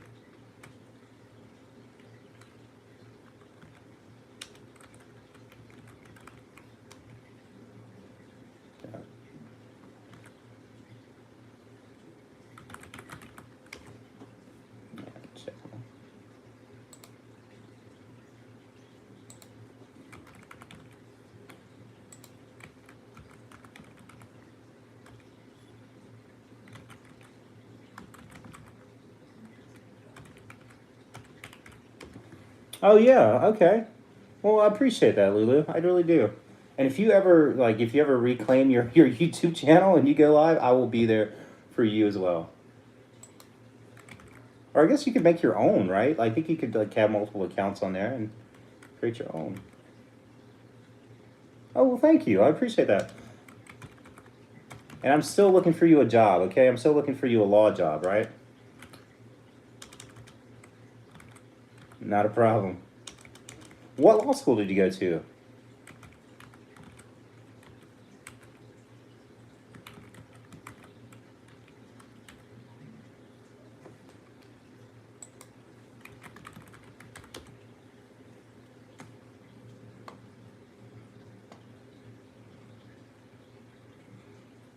Oh yeah, okay. Well, I appreciate that, Lulu. I really do. And if you ever reclaim your YouTube channel and you go live, I will be there for you as well. Or I guess you could make your own, right? I think you could like have multiple accounts on there and create your own. Oh well, thank you. I appreciate that. And I'm still looking for you a job, okay? I'm still looking for you a law job, right? Not a problem. What law school did you go to?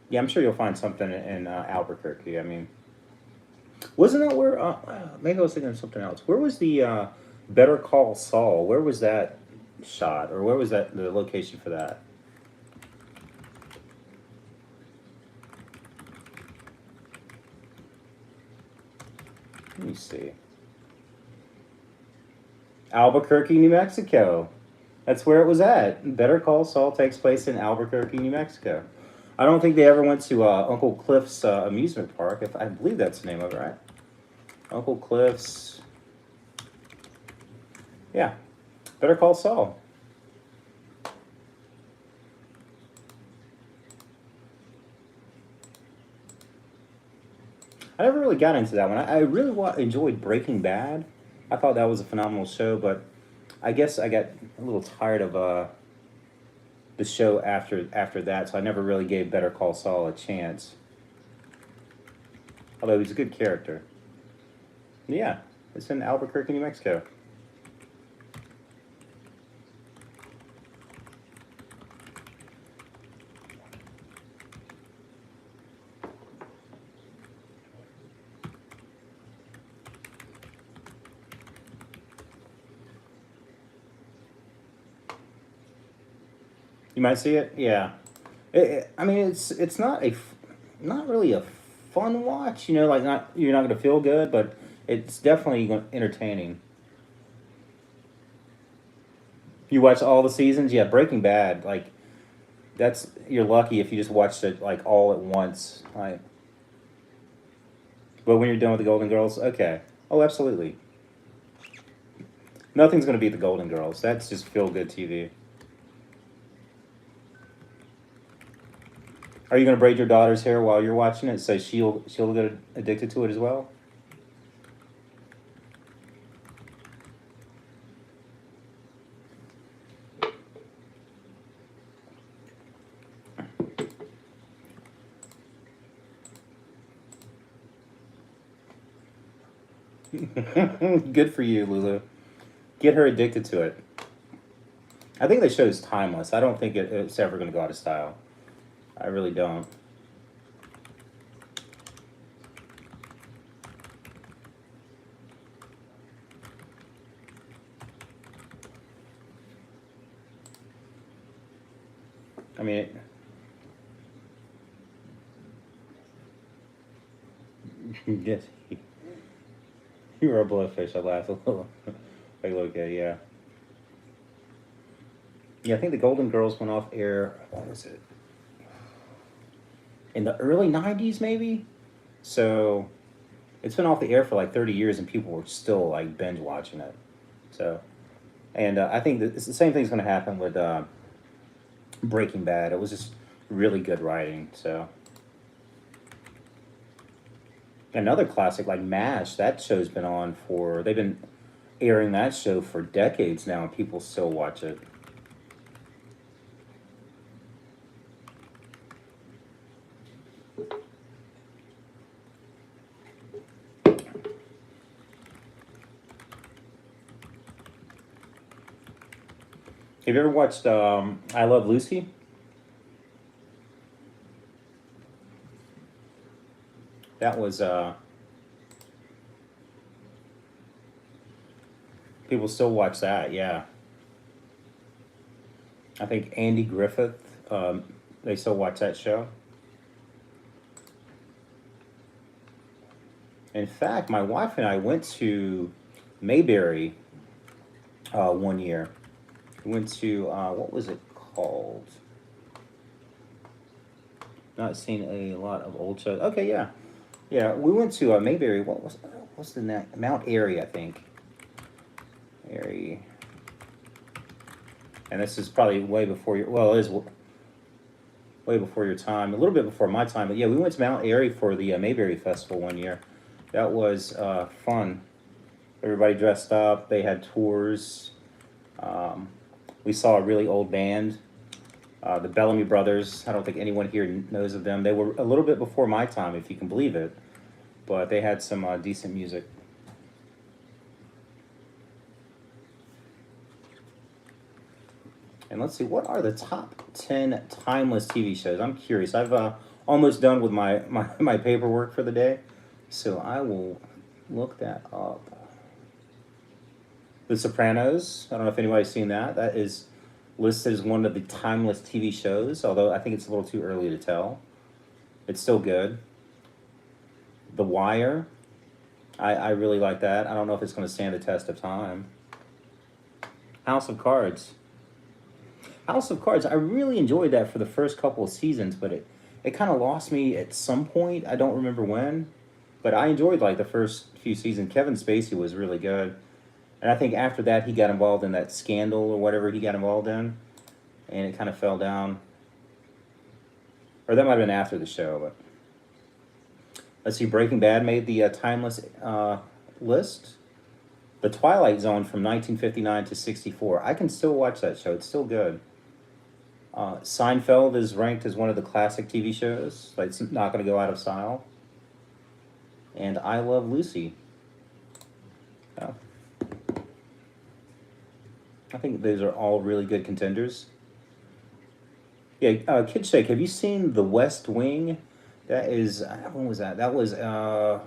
Yeah, I'm sure you'll find something in Albuquerque. I mean, wasn't that where? Maybe I was thinking of something else. Where was the Better Call Saul? Where was that shot, or where was that the location for that? Let me see. Albuquerque, New Mexico. That's where it was at. Better Call Saul takes place in Albuquerque, New Mexico. I don't think they ever went to Uncle Cliff's amusement park. If I believe that's the name of it, right? Uncle Cliff's. Yeah. Better Call Saul. I never really got into that one. I really enjoyed Breaking Bad. I thought that was a phenomenal show, but I guess I got a little tired of the show after that, so I never really gave Better Call Saul a chance. Although he's a good character. Yeah, it's in Albuquerque, New Mexico. You might see it. Yeah, I mean, it's not not really a fun watch. You know, like not you're not gonna feel good, but it's definitely entertaining. You watch all the seasons. Yeah, Breaking Bad. Like that's you're lucky if you just watched it like all at once. Like, but when you're done with the Golden Girls, okay. Oh, absolutely. Nothing's gonna beat the Golden Girls. That's just feel good TV. Are you gonna braid your daughter's hair while you're watching it, so she'll get addicted to it as well? Good for you, Lulu. Get her addicted to it. I think the show's timeless. I don't think it's ever gonna go out of style. I really don't. I mean, yes, you were a blowfish. I laughed a little. Like, okay, yeah. Yeah, I think the Golden Girls went off air. What was it? In the early '90s, maybe. So it's been off the air for like 30 years, and people were still like binge watching it. So, and I think that it's the same thing's going to happen with Breaking Bad. It was just really good writing. So another classic like MASH. That show's been on for they've been airing that show for decades now, and people still watch it. Have you ever watched I Love Lucy? That was people still watch that. Yeah, I think Andy Griffith. They still watch that show. In fact, my wife and I went to Mayberry one year. We went to what was it called? Not seen a lot of old shows. Okay, yeah, yeah. We went to Mayberry. What's the name? Mount Airy, I think. Airy. And this is probably way before your. Well, it is. way before your time, a little bit before my time. But yeah, we went to Mount Airy for the Mayberry Festival one year. That was fun. Everybody dressed up. They had tours. Um, we saw a really old band, the Bellamy Brothers. I don't think anyone here knows of them. They were a little bit before my time, if you can believe it, but they had some decent music. And let's see, what are the top 10 timeless TV shows? I'm curious. I've almost done with my paperwork for the day, so I will look that up. The Sopranos. I don't know if anybody's seen that. That is listed as one of the timeless TV shows, although I think it's a little too early to tell. It's still good. The Wire. I really like that. I don't know if it's going to stand the test of time. House of Cards. House of Cards, I really enjoyed that for the first couple of seasons, but it kind of lost me at some point. I don't remember when, but I enjoyed like the first few seasons. Kevin Spacey was really good. And I think after that, he got involved in that scandal or whatever he got involved in, and it kind of fell down. Or that might have been after the show, but let's see. Breaking Bad made the timeless list. The Twilight Zone from 1959 to 64. I can still watch that show. It's still good. Seinfeld is ranked as one of the classic TV shows. Like, it's not going to go out of style. And I Love Lucy. Yeah. I think those are all really good contenders. Yeah, Kid Shake, have you seen The West Wing? That is, when was that? That was, I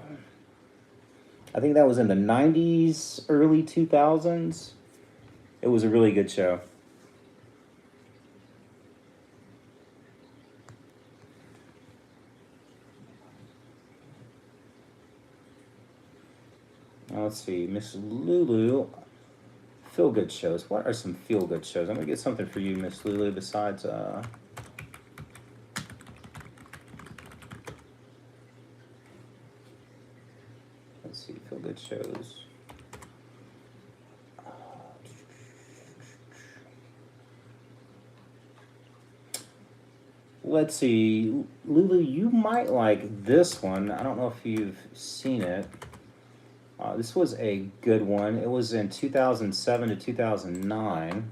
think that was in the 90s, early 2000s. It was a really good show. Now, let's see, Miss Lulu. Feel-good shows. What are some feel-good shows? I'm going to get something for you, Miss Lulu, besides... let's see, feel-good shows. Let's see, Lulu, you might like this one. I don't know if you've seen it. This was a good one. It was in 2007 to 2009.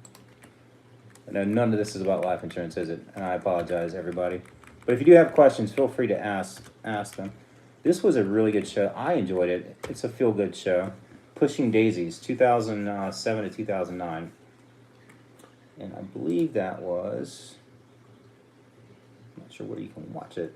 I know none of this is about life insurance, is it? And I apologize, everybody. But if you do have questions, feel free to ask them. This was a really good show. I enjoyed it. It's a feel-good show. Pushing Daisies, 2007 to 2009. And I believe that was... I'm not sure where you can watch it.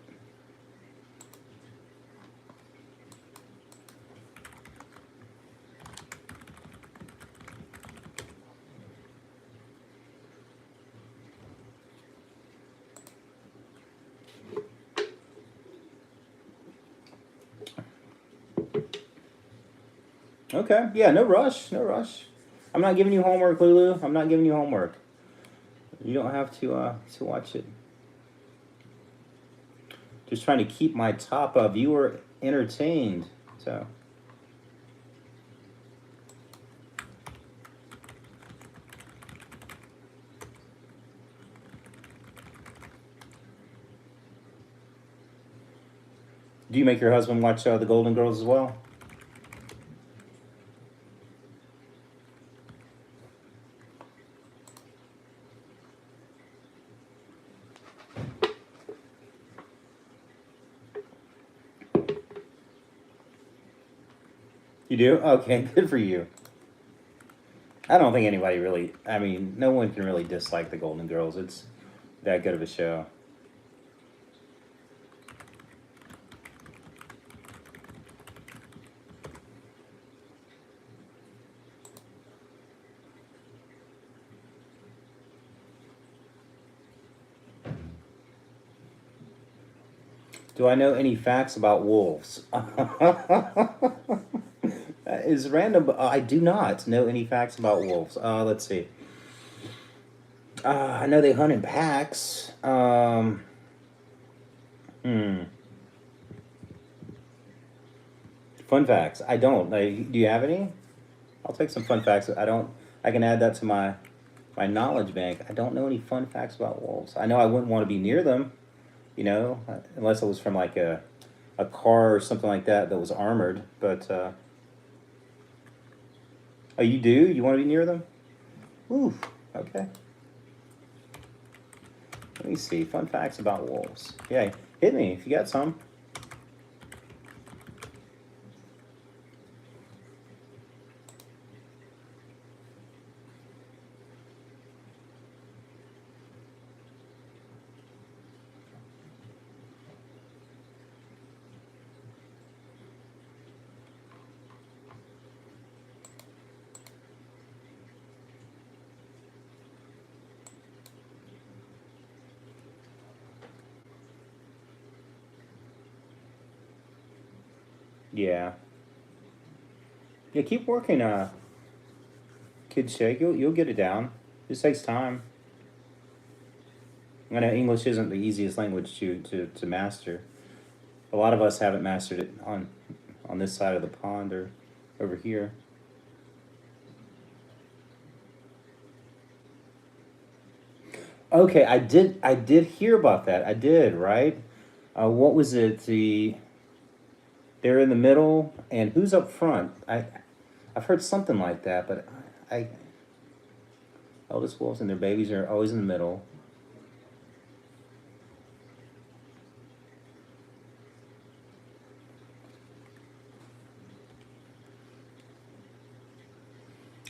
Okay, yeah, no rush, no rush. I'm not giving you homework, Lulu. I'm not giving you homework. You don't have to watch it. Just trying to keep my top viewer entertained. So. Do you make your husband watch the Golden Girls as well? You do? Okay, good for you. I don't think anybody really, I mean, no one can really dislike the Golden Girls. It's that good of a show. Do I know any facts about wolves? That is random, but I do not know any facts about wolves. Let's see. I know they hunt in packs. Fun facts. I don't. Like, do you have any? I'll take some fun facts. I don't. I can add that to my knowledge bank. I don't know any fun facts about wolves. I know I wouldn't want to be near them. You know, unless it was from like a car or something like that that was armored. But oh, you do? You want to be near them? Ooh, okay. Let me see. Fun facts about wolves. Yeah, hit me if you got some. Yeah. Yeah, keep working, Kid Shake. You'll get it down. This takes time. I know English isn't the easiest language to master. A lot of us haven't mastered it on this side of the pond or over here. Okay, I did hear about that. I did, right? What was it? They're in the middle, and who's up front? I've heard something like that, but I eldest wolves and their babies are always in the middle.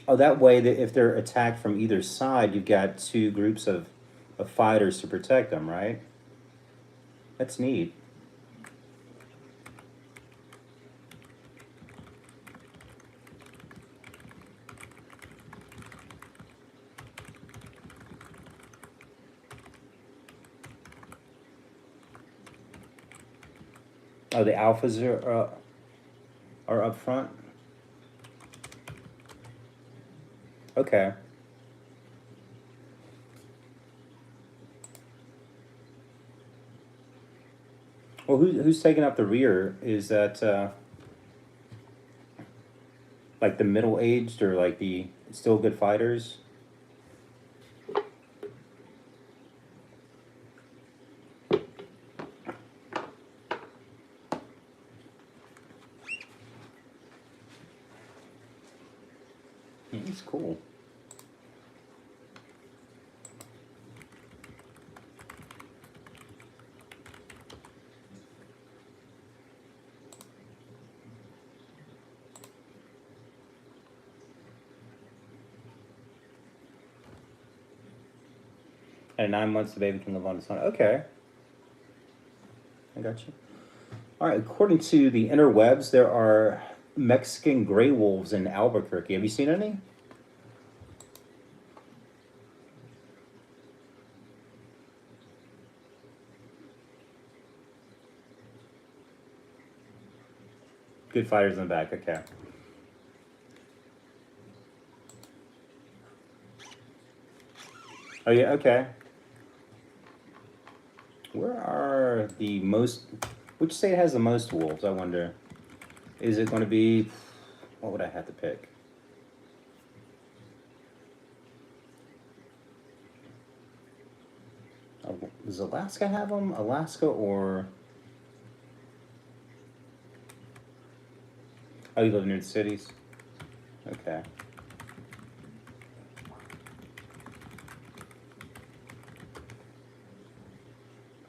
Oh, that way that if they're attacked from either side, you've got two groups of fighters to protect them, right? That's neat. Oh, the alphas are up front. Okay. Well, who's taking up the rear? Is that like the middle aged or like the still good fighters? It's cool. At 9 months, the baby can live on its own. Okay, I got you. All right. According to the interwebs, there are Mexican gray wolves in Albuquerque. Have you seen any? Good fighters in the back. Okay. Oh yeah. Okay. Where are the most? Which state has the most wolves? I wonder. Is it going to be? What would I have to pick? Does Alaska have them? Alaska or? Oh, you live near the cities. Okay.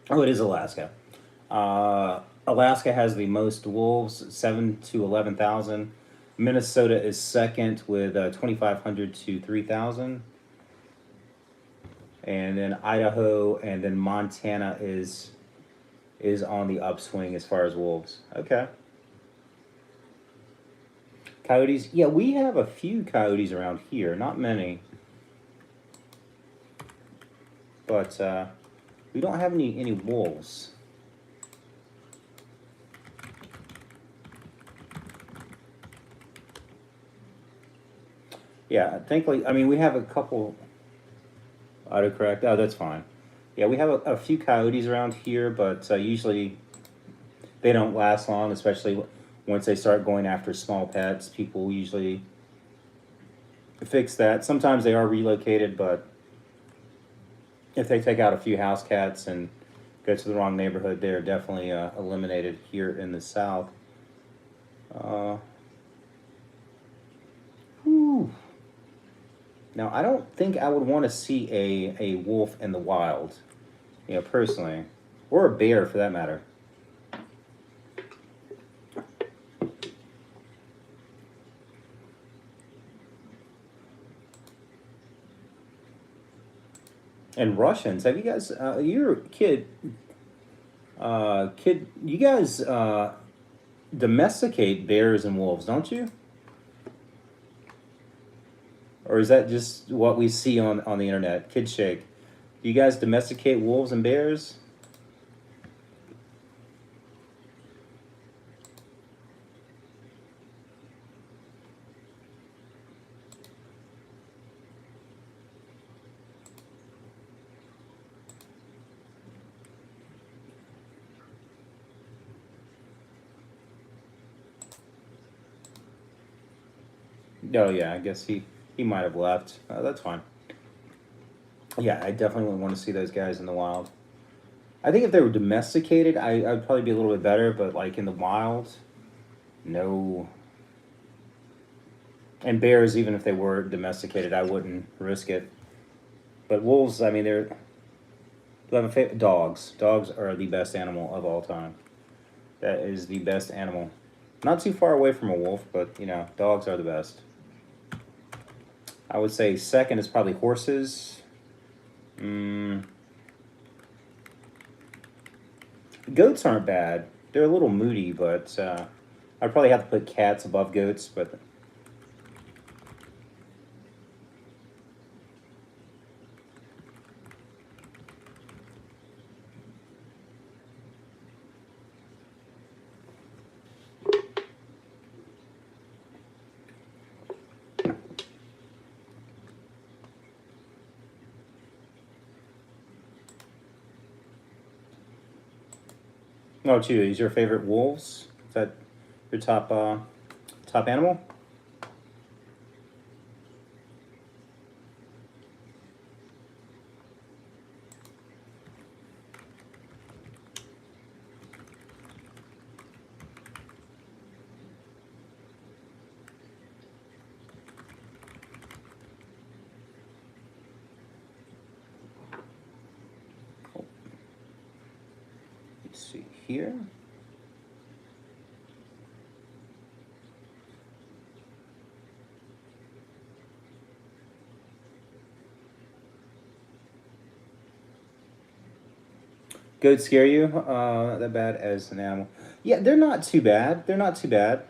Oh, it is Alaska. Alaska has the most wolves, 7 to 11,000. Minnesota is second with 2,500 to 3,000, and then Idaho and then Montana is on the upswing as far as wolves. Okay. Coyotes, yeah, we have a few coyotes around here, not many, but we don't have any wolves. Yeah, thankfully, I mean, we have a couple autocorrect. Oh, that's fine. Yeah, we have a few coyotes around here, but usually they don't last long, especially once they start going after small pets. People usually fix that. Sometimes they are relocated, but if they take out a few house cats and go to the wrong neighborhood. They're definitely eliminated here in the South. Whew. Now, I don't think I would want to see a wolf in the wild, personally, or a bear for that matter. And Russians, have you guys? You're a kid. You guys domesticate bears and wolves, don't you? Or is that just what we see on the internet? Kid Shake. Do you guys domesticate wolves and bears? Oh yeah, I guess he might have left. That's fine. Yeah, I definitely wouldn't want to see those guys in the wild. I think if they were domesticated, I'd probably be a little bit better, but like in the wild, no. And bears, even if they were domesticated, I wouldn't risk it. But wolves, I mean, they're. Do I have a favorite? Dogs. Dogs are the best animal of all time. That is the best animal. Not too far away from a wolf, but dogs are the best. I would say second is probably horses. Goats aren't bad. They're a little moody, but I'd probably have to put cats above goats. But oh, too, is your favorite wolves? Is that your top animal? Let's see here. Goats scare you? That bad as an animal? Yeah, they're not too bad. They're not too bad.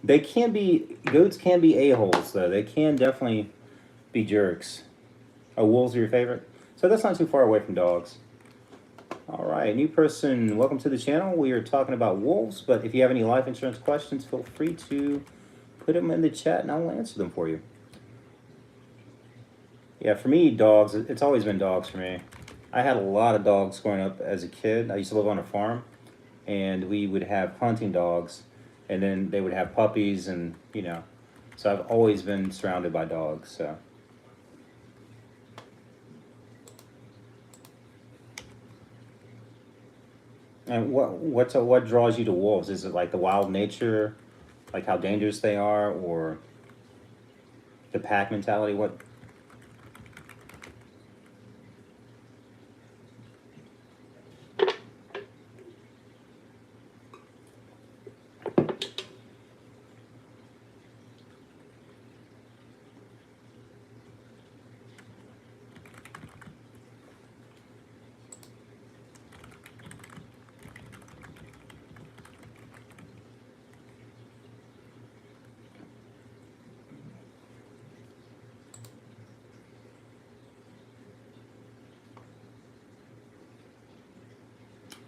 They can be goats can be a-holes though. They can definitely be jerks. Oh, wolves are your favorite? So that's not too far away from dogs. All right, new person, welcome to the channel. We are talking about wolves, but if you have any life insurance questions, feel free to put them in the chat and I will answer them for you. Yeah, for me, dogs, it's always been dogs for me. I had a lot of dogs growing up as a kid. I used to live on a farm, and we would have hunting dogs, and then they would have puppies, and so I've always been surrounded by dogs. So. And what draws you to wolves? Is it like the wild nature, like how dangerous they are, or the pack mentality? What?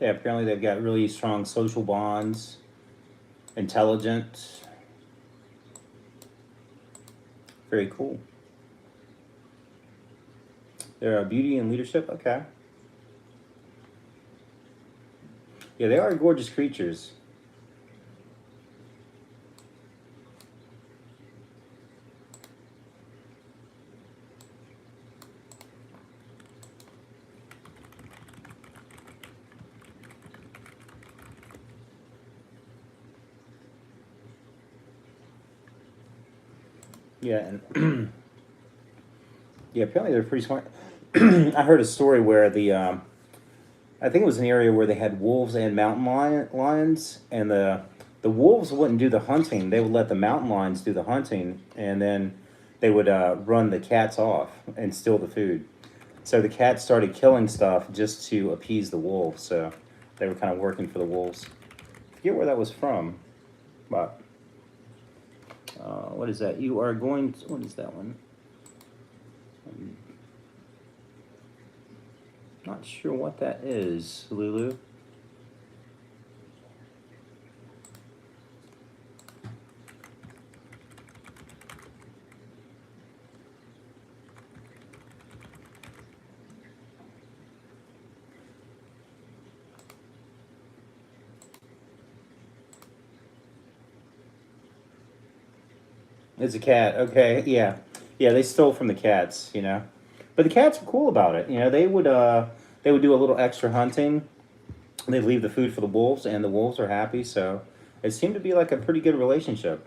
Yeah, apparently they've got really strong social bonds, intelligent. Very cool. They're beauty and leadership. Okay. Yeah, they are gorgeous creatures. Yeah, and yeah, apparently they're pretty smart. I heard a story where I think it was an area where they had wolves and lions, and the wolves wouldn't do the hunting. They would let the mountain lions do the hunting, and then they would run the cats off and steal the food. So the cats started killing stuff just to appease the wolves. So they were kind of working for the wolves. I forget where that was from, but what is that? You are going to, what is that one? I'm not sure what that is, Lulu. It's a cat. Okay, yeah, yeah. They stole from the cats, but the cats were cool about it. They would do a little extra hunting. They leave the food for the wolves, and the wolves are happy. So it seemed to be like a pretty good relationship.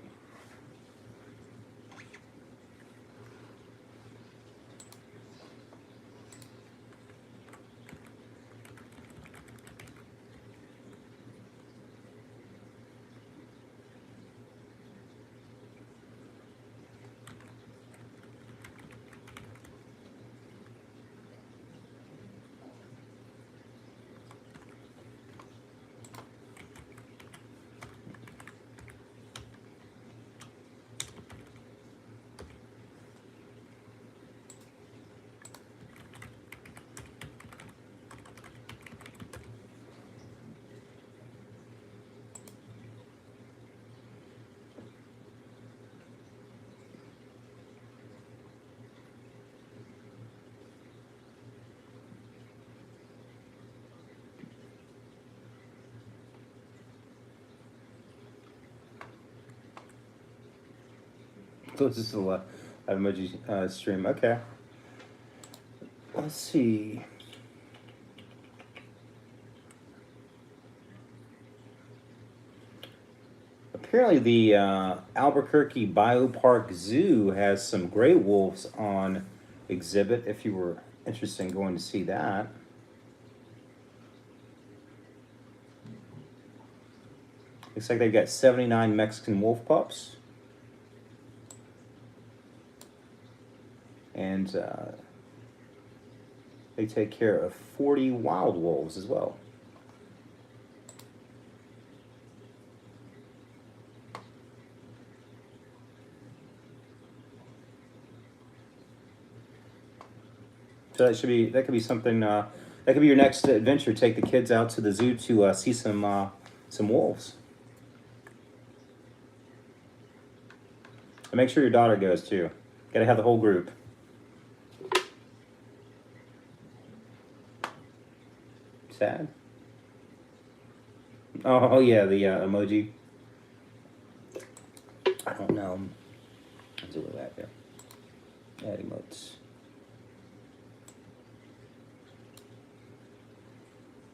So this is a lot emoji stream. Okay, let's see. Apparently, the Albuquerque Biopark Zoo has some gray wolves on exhibit. If you were interested in going to see that, looks like they've got 79 Mexican wolf pups, and they take care of 40 wild wolves as well. So that could be something. That could be your next adventure. Take the kids out to the zoo to see some wolves. And make sure your daughter goes too. Got to have the whole group. Sad. Oh yeah, the emoji. I don't know. Let's do that here. Add emotes.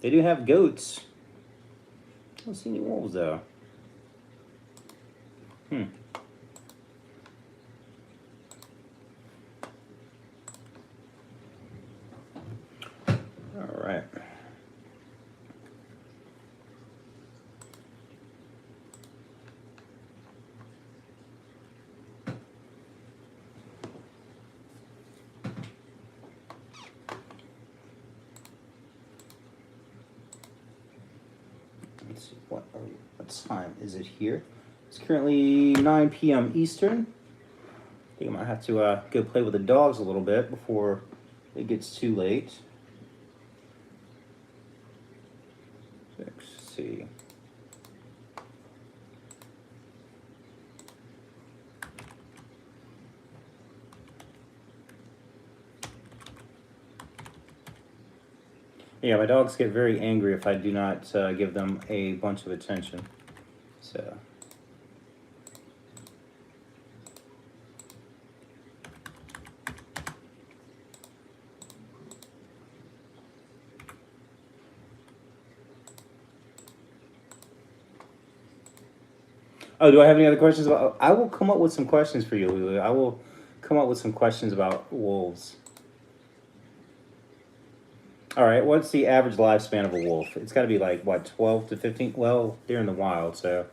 They do have goats. I don't see any wolves though. Hmm. All right. Let's see what time is it here? It's currently 9 p.m. Eastern. I think I might have to go play with the dogs a little bit before it gets too late. Let's see. Yeah, my dogs get very angry if I do not give them a bunch of attention. So. Oh, do I have any other questions about? I will come up with some questions for you, Lulu. I will come up with some questions about wolves. All right, what's the average lifespan of a wolf? It's got to be like what, 12 to 15? Well, they're in the wild, so,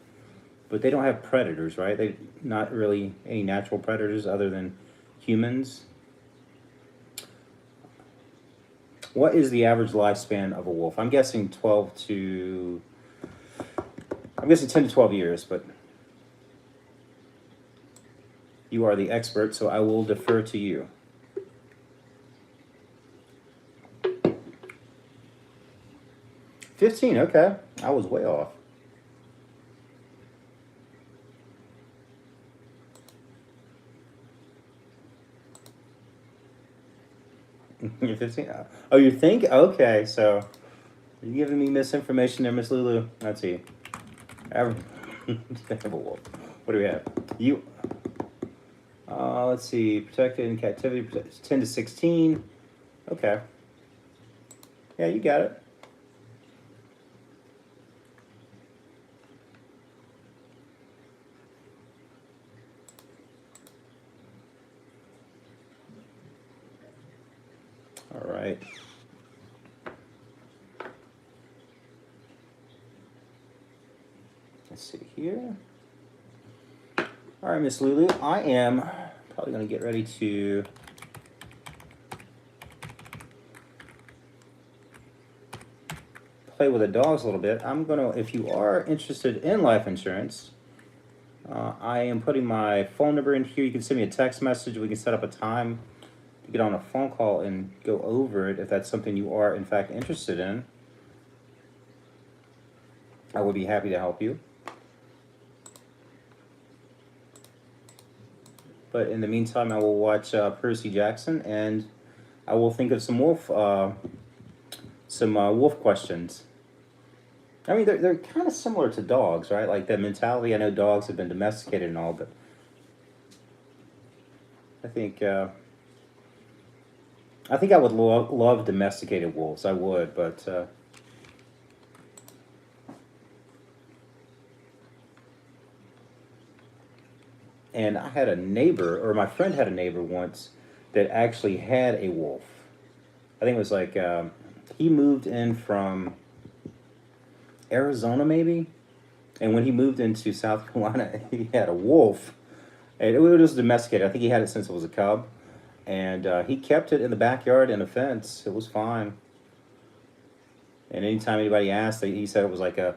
but they don't have predators, right? They not really any natural predators other than humans. What is the average lifespan of a wolf? I'm guessing 10 to 12 years, but you are the expert, so I will defer to you. 15, okay. I was way off. You're 15? Oh, you think? Okay, so you're giving me misinformation there, Miss Lulu. Let's see. Average. What do we have? You. Let's see. Protected in captivity, 10 to 16. Okay. Yeah, you got it. All right. Let's see here. All right, Miss Lulu, I am probably going to get ready to play with the dogs a little bit. I'm going to, if you are interested in life insurance, I am putting my phone number in here. You can send me a text message. We can set up a time to get on a phone call and go over it if that's something you are, in fact, interested in. I would be happy to help you. But in the meantime, I will watch Percy Jackson, and I will think of some wolf questions. I mean, they're kind of similar to dogs, right? Like that mentality. I know dogs have been domesticated and all, but I think I would love domesticated wolves. I would, but and I had a neighbor, or my friend had a neighbor once that actually had a wolf. I think it was like he moved in from Arizona, maybe, and when he moved into South Carolina, he had a wolf, and it was domesticated. I think he had it since it was a cub, and he kept it in the backyard in a fence. It was fine. And anytime anybody asked, he said it was like a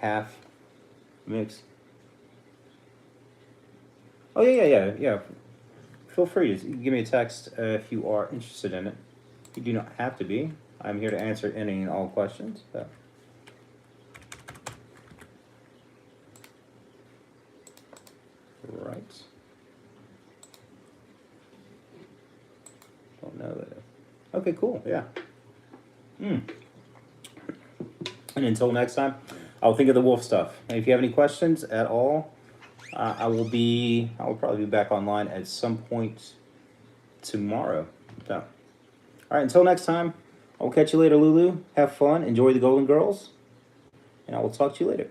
half mix. Oh yeah. Feel free to give me a text if you are interested in it. You do not have to be. I'm here to answer any and all questions. So. Right. Don't know that. Okay, cool. Yeah. And until next time, I'll think of the wolf stuff. And if you have any questions at all, I will probably be back online at some point tomorrow. So, all right. Until next time, I'll catch you later, Lulu. Have fun. Enjoy the Golden Girls, and I will talk to you later.